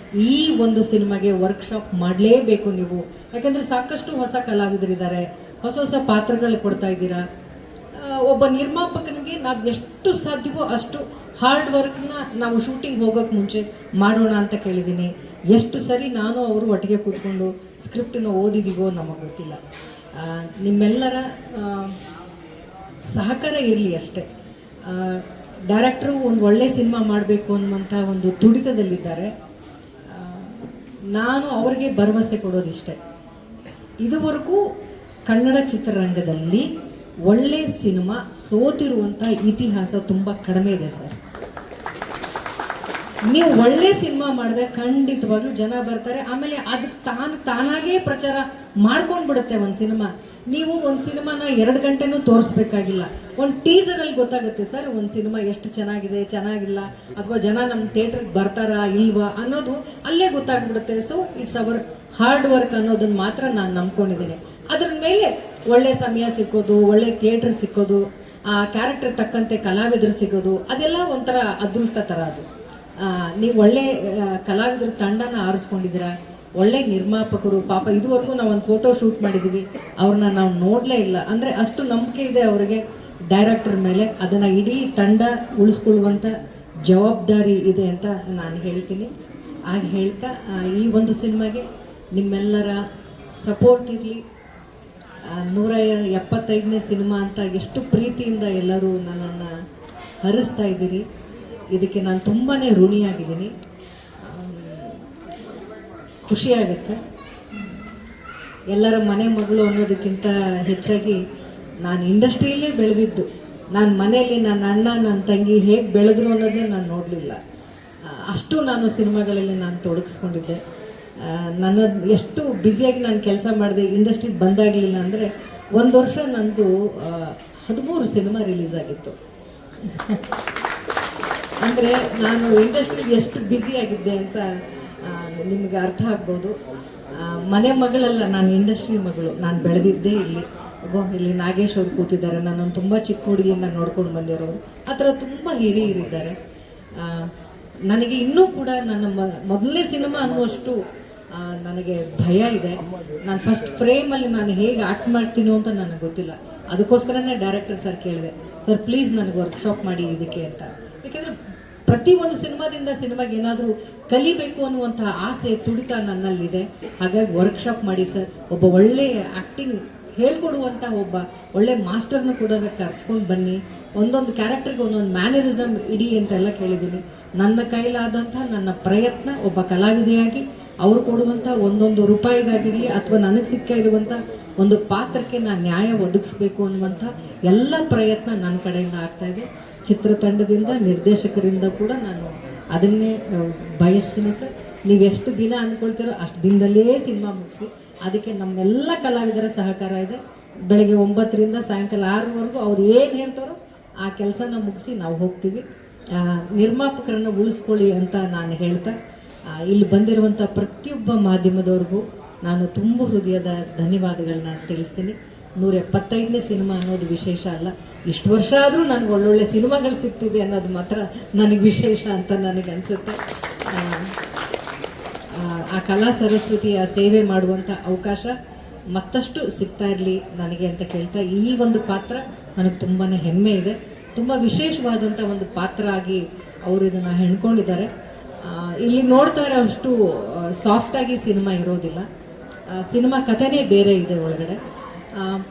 ಈ ಒಂದು ಸಿನಿಮಾಗೆ ವರ್ಕ್ಶಾಪ್ ಮಾಡಲೇಬೇಕು ನೀವು, ಯಾಕೆಂದರೆ ಸಾಕಷ್ಟು ಹೊಸ ಕಲಾವಿದರಿದ್ದಾರೆ, ಹೊಸ ಪಾತ್ರಗಳು ಕೊಡ್ತಾ ಇದ್ದೀರಾ. ಒಬ್ಬ ನಿರ್ಮಾಪಕನಿಗೆ ನಾವು ಎಷ್ಟು ಸಾಧ್ಯವೋ ಅಷ್ಟು ಹಾರ್ಡ್ ವರ್ಕ್ನ ನಾವು ಶೂಟಿಂಗ್ ಹೋಗೋಕ್ಕೆ ಮುಂಚೆ ಮಾಡೋಣ ಅಂತ ಕೇಳಿದ್ದೀನಿ. ಎಷ್ಟು ಸರಿ ನಾನು ಅವರು ಒಟ್ಟಿಗೆ ಕೂತ್ಕೊಂಡು ಸ್ಕ್ರಿಪ್ಟನ್ನು ಓದಿದ್ದೀವೋ ನಮಗೆ ಗೊತ್ತಿಲ್ಲ. ನಿಮ್ಮೆಲ್ಲರ ಸಹಕಾರ ಇರಲಿ ಅಷ್ಟೇ. ಡೈರೆಕ್ಟ್ರು ಒಂದು ಒಳ್ಳೆ ಸಿನಿಮಾ ಮಾಡಬೇಕು ಅನ್ನುವಂಥ ಒಂದು ತುಡಿತದಲ್ಲಿದ್ದಾರೆ. ನಾನು ಅವರಿಗೆ ಭರವಸೆ ಕೊಡೋದಿಷ್ಟೇ, ಇದುವರೆಗೂ ಕನ್ನಡ ಚಿತ್ರರಂಗದಲ್ಲಿ ಒಳ್ಳೆ ಸಿನಿಮಾ ಸೋತಿರುವಂಥ ಇತಿಹಾಸ ತುಂಬ ಕಡಿಮೆ ಇದೆ ಸರ್. ನೀವು ಒಳ್ಳೆ ಸಿನಿಮಾ ಮಾಡಿದ್ರೆ ಖಂಡಿತವಾಗ್ಲೂ ಜನ ಬರ್ತಾರೆ. ಆಮೇಲೆ ಅದಕ್ಕೆ ತಾನಾಗೇ ಪ್ರಚಾರ ಮಾಡ್ಕೊಂಡು ಬಿಡುತ್ತೆ ಒಂದು ಸಿನಿಮಾ. ನೀವು ಒಂದು ಸಿನಿಮಾನ 2 ಗಂಟೆನೂ ತೋರಿಸ್ಬೇಕಾಗಿಲ್ಲ, ಒಂದು ಟೀಸರಲ್ಲಿ ಗೊತ್ತಾಗುತ್ತೆ ಸರ್ ಒಂದು ಸಿನಿಮಾ ಎಷ್ಟು ಚೆನ್ನಾಗಿದೆ ಚೆನ್ನಾಗಿಲ್ಲ, ಅಥವಾ ಜನ ನಮ್ಮ ಥಿಯೇಟ್ರಿಗೆ ಬರ್ತಾರಾ ಇಲ್ವಾ ಅನ್ನೋದು ಅಲ್ಲೇ ಗೊತ್ತಾಗ್ಬಿಡುತ್ತೆ. So it's hour hard work ಅನ್ನೋದನ್ನ ಮಾತ್ರ ನಾನು ನಂಬ್ಕೊಂಡಿದ್ದೀನಿ. ಅದ್ರ ಮೇಲೆ ಒಳ್ಳೆ ಸಮಯ ಸಿಕ್ಕೋದು, ಒಳ್ಳೆ ಥಿಯೇಟ್ರ್ ಸಿಕ್ಕೋದು, ಆ ಕ್ಯಾರೆಕ್ಟರ್ ತಕ್ಕಂತೆ ಕಲಾವಿದರು ಸಿಗೋದು, ಅದೆಲ್ಲ ಒಂಥರ ಅದೃಷ್ಟ ಥರ. ಅದು ನೀವು ಒಳ್ಳೆ ಕಲಾವಿದರ ತಂಡನ ಆರಿಸ್ಕೊಂಡಿದ್ದೀರಾ, ಒಳ್ಳೆ ನಿರ್ಮಾಪಕರು. ಪಾಪ ಇದುವರೆಗೂ ನಾವು ಒಂದು ಫೋಟೋ ಶೂಟ್ ಮಾಡಿದ್ದೀವಿ, ಅವ್ರನ್ನ ನಾವು ನೋಡಲೇ ಇಲ್ಲ. ಅಂದರೆ ಅಷ್ಟು ನಂಬಿಕೆ ಇದೆ ಅವರಿಗೆ ಡೈರೆಕ್ಟರ್ ಮೇಲೆ. ಅದನ್ನು ಇಡೀ ತಂಡ ಉಳಿಸ್ಕೊಳ್ಳುವಂಥ ಜವಾಬ್ದಾರಿ ಇದೆ ಅಂತ ನಾನು ಹೇಳ್ತೀನಿ. ಹಾಗೆ ಹೇಳ್ತಾ ಈ ಒಂದು ಸಿನಿಮಾಗೆ ನಿಮ್ಮೆಲ್ಲರ ಸಪೋರ್ಟ್ ಇರಲಿ. 175ನೇ ಸಿನಿಮಾ ಅಂತ ಎಷ್ಟು ಪ್ರೀತಿಯಿಂದ ಎಲ್ಲರೂ ನನ್ನನ್ನು ಹರಿಸ್ತಾ ಇದ್ದೀರಿ. ಇದಕ್ಕೆ ನಾನು ತುಂಬಾ ಋಣಿಯಾಗಿದ್ದೀನಿ. ಖುಷಿಯಾಗುತ್ತೆ. ಎಲ್ಲರ ಮನೆ ಮಗಳು ಅನ್ನೋದಕ್ಕಿಂತ ಹೆಚ್ಚಾಗಿ ನಾನು ಇಂಡಸ್ಟ್ರಿಯಲ್ಲೇ ಬೆಳೆದಿದ್ದು. ನಾನು ಮನೆಯಲ್ಲಿ ನನ್ನ ಅಣ್ಣ ನನ್ನ ತಂಗಿ ಹೇಗೆ ಬೆಳೆದ್ರು ಅನ್ನೋದನ್ನೇ ನಾನು ನೋಡಲಿಲ್ಲ. ಅಷ್ಟು ನಾನು ಸಿನಿಮಾಗಳಲ್ಲಿ ನಾನು ತೊಡಗಿಸ್ಕೊಂಡಿದ್ದೆ. ನನ್ನ ಎಷ್ಟು ಬ್ಯುಸಿಯಾಗಿ ನಾನು ಕೆಲಸ ಮಾಡಿದೆ. ಇಂಡಸ್ಟ್ರಿಗೆ ಬಂದಾಗಲಿಲ್ಲ ಅಂದರೆ 1 ವರ್ಷ ನಂದು 13 ಸಿನಿಮಾ ರಿಲೀಸ್ ಆಗಿತ್ತು. ಅಂದರೆ ನಾನು ಇಂಡಸ್ಟ್ರಿಗೆ ಎಷ್ಟು ಬ್ಯುಸಿಯಾಗಿದ್ದೆ ಅಂತ ನಿಮಗೆ ಅರ್ಥ ಆಗ್ಬೋದು. ಮನೆ ಮಗಳಲ್ಲ, ನಾನು ಇಂಡಸ್ಟ್ರಿ ಮಗಳು. ನಾನು ಬೆಳೆದಿದ್ದೇ ಇಲ್ಲಿ. ಇಲ್ಲಿ ನಾಗೇಶ್ ಅವರು ಕೂತಿದ್ದಾರೆ, ನನ್ನನ್ನು ತುಂಬ ಚಿಕ್ಕ ಹುಡುಗಿಯಿಂದ ನೋಡ್ಕೊಂಡು ಬಂದಿರೋರು. ಆ ಥರ ತುಂಬ ಹಿರಿಯರಿದ್ದಾರೆ. ನನಗೆ ಇನ್ನೂ ಕೂಡ ನನ್ನ ಮೊದಲನೇ ಸಿನಿಮಾ ಅನ್ನುವಷ್ಟು ನನಗೆ ಭಯ ಇದೆ. ನಾನು ಫಸ್ಟ್ ಫ್ರೇಮಲ್ಲಿ ನಾನು ಹೇಗೆ ಆ್ಯಕ್ಟ್ ಮಾಡ್ತೀನೋ ಅಂತ ನನಗೆ ಗೊತ್ತಿಲ್ಲ. ಅದಕ್ಕೋಸ್ಕರನೇ ಡೈರೆಕ್ಟರ್ ಸರ್ ಕೇಳಿದೆ, ಸರ್ ಪ್ಲೀಸ್ ನನಗೆ ವರ್ಕ್ಶಾಪ್ ಮಾಡಿ ಇದಕ್ಕೆ ಅಂತ. ಯಾಕೆಂದರೆ ಪ್ರತಿಯೊಂದು ಸಿನಿಮಾದಿಂದ ಸಿನಿಮಾಗೆ ಏನಾದರೂ ಕಲಿಬೇಕು ಅನ್ನುವಂತಹ ಆಸೆ ತುಡಿತ ನನ್ನಲ್ಲಿದೆ. ಹಾಗಾಗಿ ವರ್ಕ್ಶಾಪ್ ಮಾಡಿ ಸರ್, ಒಬ್ಬ ಒಳ್ಳೆ ಆ್ಯಕ್ಟಿಂಗ್ ಹೇಳ್ಕೊಡುವಂಥ ಒಬ್ಬ ಒಳ್ಳೆ ಮಾಸ್ಟರ್ನ ಕೂಡ ಕರೆಸ್ಕೊಂಡು ಬನ್ನಿ, ಒಂದೊಂದು ಕ್ಯಾರೆಕ್ಟರ್ಗೆ ಒಂದೊಂದು ಮ್ಯಾನರಿಸಮ್ ಇಡಿ ಅಂತೆಲ್ಲ ಕೇಳಿದ್ದೀನಿ. ನನ್ನ ಕೈಲಾದಂಥ ನನ್ನ ಪ್ರಯತ್ನ ಒಬ್ಬ ಕಲಾವಿದೆಯಾಗಿ ಅವ್ರು ಕೊಡುವಂಥ ಒಂದೊಂದು ರೂಪಾಯಿಗಾಗಿರಲಿ ಅಥವಾ ನನಗೆ ಸಿಕ್ಕ ಇರುವಂಥ ಒಂದು ಪಾತ್ರಕ್ಕೆ ನಾನು ನ್ಯಾಯ ಒದಗಿಸ್ಬೇಕು ಅನ್ನುವಂಥ ಎಲ್ಲ ಪ್ರಯತ್ನ ನನ್ನ ಕಡೆಯಿಂದ ಆಗ್ತಾಯಿದೆ. ಚಿತ್ರತಂಡದಿಂದ, ನಿರ್ದೇಶಕರಿಂದ ಕೂಡ ನಾನು ಅದನ್ನೇ ಬಯಸ್ತೀನಿ ಸರ್. ನೀವು ಎಷ್ಟು ದಿನ ಅಂದ್ಕೊಳ್ತೀರೋ ಅಷ್ಟು ದಿನದಲ್ಲೇ ಸಿನಿಮಾ ಮುಗಿಸಿ. ಅದಕ್ಕೆ ನಮ್ಮೆಲ್ಲ ಕಲಾವಿದರ ಸಹಕಾರ ಇದೆ. ಬೆಳಗ್ಗೆ 9ರಿಂದ ಸಾಯಂಕಾಲ 6ರವರೆಗೂ ಅವ್ರು ಏನು ಹೇಳ್ತಾರೋ ಆ ಕೆಲಸನ ಮುಗಿಸಿ ನಾವು ಹೋಗ್ತೀವಿ. ನಿರ್ಮಾಪಕರನ್ನು ಉಳಿಸ್ಕೊಳ್ಳಿ ಅಂತ ನಾನು ಹೇಳ್ತಾ, ಇಲ್ಲಿ ಬಂದಿರುವಂಥ ಪ್ರತಿಯೊಬ್ಬ ಮಾಧ್ಯಮದವ್ರಿಗೂ ನಾನು ತುಂಬ ಹೃದಯದ ಧನ್ಯವಾದಗಳನ್ನ ತಿಳಿಸ್ತೀನಿ. 175ನೇ ಸಿನಿಮಾ ಅನ್ನೋದು ವಿಶೇಷ ಅಲ್ಲ, ಇಷ್ಟು ವರ್ಷ ಆದರೂ ನನಗೆ ಒಳ್ಳೊಳ್ಳೆ ಸಿನಿಮಾಗಳು ಸಿಗ್ತಿದೆ ಅನ್ನೋದು ಮಾತ್ರ ನನಗೆ ವಿಶೇಷ ಅಂತ ನನಗೆ ಅನಿಸುತ್ತೆ. ಆ ಕಲಾ ಸರಸ್ವತಿಯ ಸೇವೆ ಮಾಡುವಂಥ ಅವಕಾಶ ಮತ್ತಷ್ಟು ಸಿಗ್ತಾ ಇರಲಿ ನನಗೆ ಅಂತ ಕೇಳ್ತಾ, ಈ ಒಂದು ಪಾತ್ರ ನನಗೆ ತುಂಬಾ ಹೆಮ್ಮೆ ಇದೆ. ತುಂಬ ವಿಶೇಷವಾದಂಥ ಒಂದು ಪಾತ್ರ ಆಗಿ ಅವರು ಇದನ್ನು ಹೆಣ್ಕೊಂಡಿದ್ದಾರೆ. ಇಲ್ಲಿ ನೋಡ್ತಾ ಇರೋ ಅಷ್ಟು ಸಾಫ್ಟಾಗಿ ಸಿನಿಮಾ ಇರೋದಿಲ್ಲ. ಸಿನಿಮಾ ಕಥೆನೇ ಬೇರೆ ಇದೆ ಒಳಗಡೆ.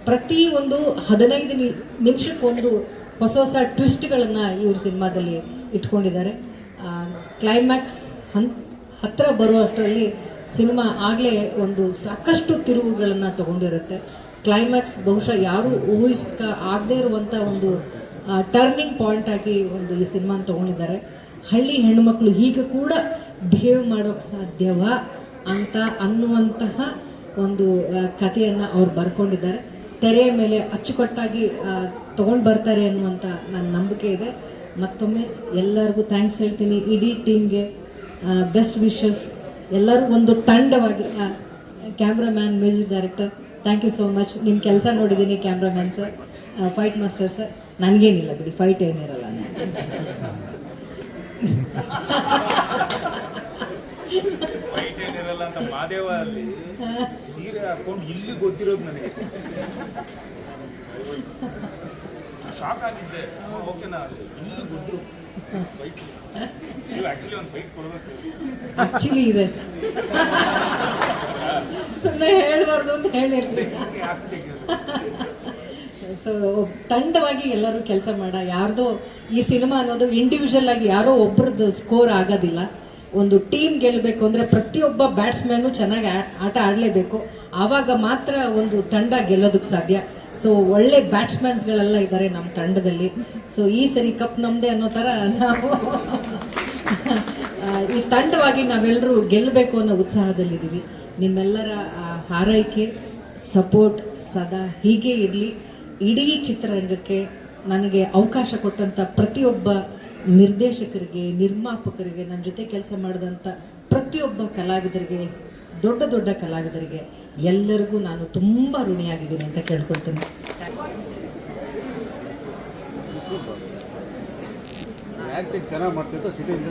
ಪ್ರತಿ ಒಂದು 15 ನಿಮಿಷಕ್ಕೊಂದು ಹೊಸ ಹೊಸ ಟ್ವಿಸ್ಟ್ಗಳನ್ನು ಇವ್ರ ಸಿನಿಮಾದಲ್ಲಿ ಇಟ್ಕೊಂಡಿದ್ದಾರೆ. ಕ್ಲೈಮ್ಯಾಕ್ಸ್ ಹತ್ತಿರ ಬರುವಷ್ಟರಲ್ಲಿ ಸಿನಿಮಾ ಆಗಲೇ ಒಂದು ಸಾಕಷ್ಟು ತಿರುವುಗಳನ್ನು ತಗೊಂಡಿರುತ್ತೆ. ಕ್ಲೈಮ್ಯಾಕ್ಸ್ ಬಹುಶಃ ಯಾರೂ ಆಗದೇ ಇರುವಂಥ ಒಂದು ಟರ್ನಿಂಗ್ ಪಾಯಿಂಟ್ ಆಗಿ ಒಂದು ಈ ಸಿನಿಮಾನ ತೊಗೊಂಡಿದ್ದಾರೆ. ಹಳ್ಳಿ ಹೆಣ್ಣುಮಕ್ಕಳು ಹೀಗೆ ಕೂಡ ಬಿಹೇವ್ ಮಾಡೋಕ್ಕೆ ಸಾಧ್ಯವಾ ಅಂತ ಅನ್ನುವಂತಹ ಒಂದು ಕಥೆಯನ್ನು ಅವ್ರು ಬರ್ಕೊಂಡಿದ್ದಾರೆ. ತೆರೆಯ ಮೇಲೆ ಅಚ್ಚುಕಟ್ಟಾಗಿ ತೊಗೊಂಡು ಬರ್ತಾರೆ ಅನ್ನುವಂಥ ನನ್ನ ನಂಬಿಕೆ ಇದೆ. ಮತ್ತೊಮ್ಮೆ ಎಲ್ಲರಿಗೂ ಥ್ಯಾಂಕ್ಸ್ ಹೇಳ್ತೀನಿ. ಇಡೀ ಟೀಮ್ಗೆ ಬೆಸ್ಟ್ ವಿಶಸ್. ಎಲ್ಲರೂ ಒಂದು ತಂಡವಾಗಿ, cameraman, music director, thank you so much. ನಿಮ್ಮ ಕೆಲಸ ನೋಡಿದ್ದೀನಿ cameraman sir, fight master sir. ನನಗೇನಿಲ್ಲ ಬಿಡಿ, ಫೈಟ್ ಏನಿರಲ್ಲ. ಫೈಟ್ ಏನಿರಲ್ಲ ಅಂತ ಮಾದೇವ ಅಲ್ಲಿ ಸೀರೆ ಹಾಕೊಂಡು ಇಲ್ಲಿ ಗೊತ್ತಿರೋದು ನನಗೆ. ಶಾಕ್ ಆಗಿದ್ದೆ. ಓಕೆನಾ, ಇಲ್ಲಿ ಗೊತ್ತು ಫೈಟ್. ನೀವು ಆಕ್ಚುಲಿ ಒಂದು ಫೈಟ್ ಕೊಡಬೇಕು. ಆಕ್ಚುಲಿ ಇದೆ, ಸುಮ್ಮನೆ ಹೇಳ್ಬಾರ್ದು ಅಂತ ಹೇಳಿರ್ಲಿ. ಸೊ ತಂಡವಾಗಿ ಎಲ್ಲರೂ ಕೆಲಸ ಮಾಡ. ಯಾರ್ದೋ ಈ ಸಿನಿಮಾ ಅನ್ನೋದು ಇಂಡಿವಿಜುವಲ್ ಆಗಿ ಯಾರೋ ಒಬ್ರದ್ದು ಸ್ಕೋರ್ ಆಗೋದಿಲ್ಲ. ಒಂದು ಟೀಮ್ ಗೆಲ್ಲಬೇಕು ಅಂದರೆ ಪ್ರತಿಯೊಬ್ಬ ಬ್ಯಾಟ್ಸ್ಮನ್ನು ಚೆನ್ನಾಗಿ ಆಟ ಆಡಲೇಬೇಕು. ಆವಾಗ ಮಾತ್ರ ಒಂದು ತಂಡ ಗೆಲ್ಲೋದಕ್ಕೆ ಸಾಧ್ಯ. ಸೊ ಒಳ್ಳೆ ಬ್ಯಾಟ್ಸ್ಮನ್ಸ್ಗಳೆಲ್ಲ ಇದ್ದಾರೆ ನಮ್ಮ ತಂಡದಲ್ಲಿ. ಸೊ ಈ ಸರಿ ಕಪ್ ನಮ್ಮದೇ ಅನ್ನೋ ಥರ ನಾವು ಈ ತಂಡವಾಗಿ ನಾವೆಲ್ಲರೂ ಗೆಲ್ಲಬೇಕು ಅನ್ನೋ ಉತ್ಸಾಹದಲ್ಲಿದ್ದೀವಿ. ನಿಮ್ಮೆಲ್ಲರ ಹಾರೈಕೆ, ಸಪೋರ್ಟ್ ಸದಾ ಹೀಗೆ ಇರಲಿ. ಇಡೀ ಚಿತ್ರರಂಗಕ್ಕೆ ನನಗೆ ಅವಕಾಶ ಕೊಟ್ಟಂಥ ಪ್ರತಿಯೊಬ್ಬ ನಿರ್ದೇಶಕರಿಗೆ, ನಿರ್ಮಾಪಕರಿಗೆ, ನನ್ನ ಜೊತೆ ಕೆಲಸ ಮಾಡಿದಂಥ ಪ್ರತಿಯೊಬ್ಬ ಕಲಾವಿದರಿಗೆ, ದೊಡ್ಡ ದೊಡ್ಡ ಕಲಾವಿದರಿಗೆ ಎಲ್ಲರಿಗೂ ನಾನು ತುಂಬ ಋಣಿಯಾಗಿದ್ದೀನಿ ಅಂತ ಕೇಳ್ಕೊಳ್ತೀನಿ. ಆ್ಯಕ್ಟಿಂಗ್ ಚೆನ್ನಾಗಿ ಮಾಡ್ತಿತ್ತು, ಸಿಟಿಯಿಂದ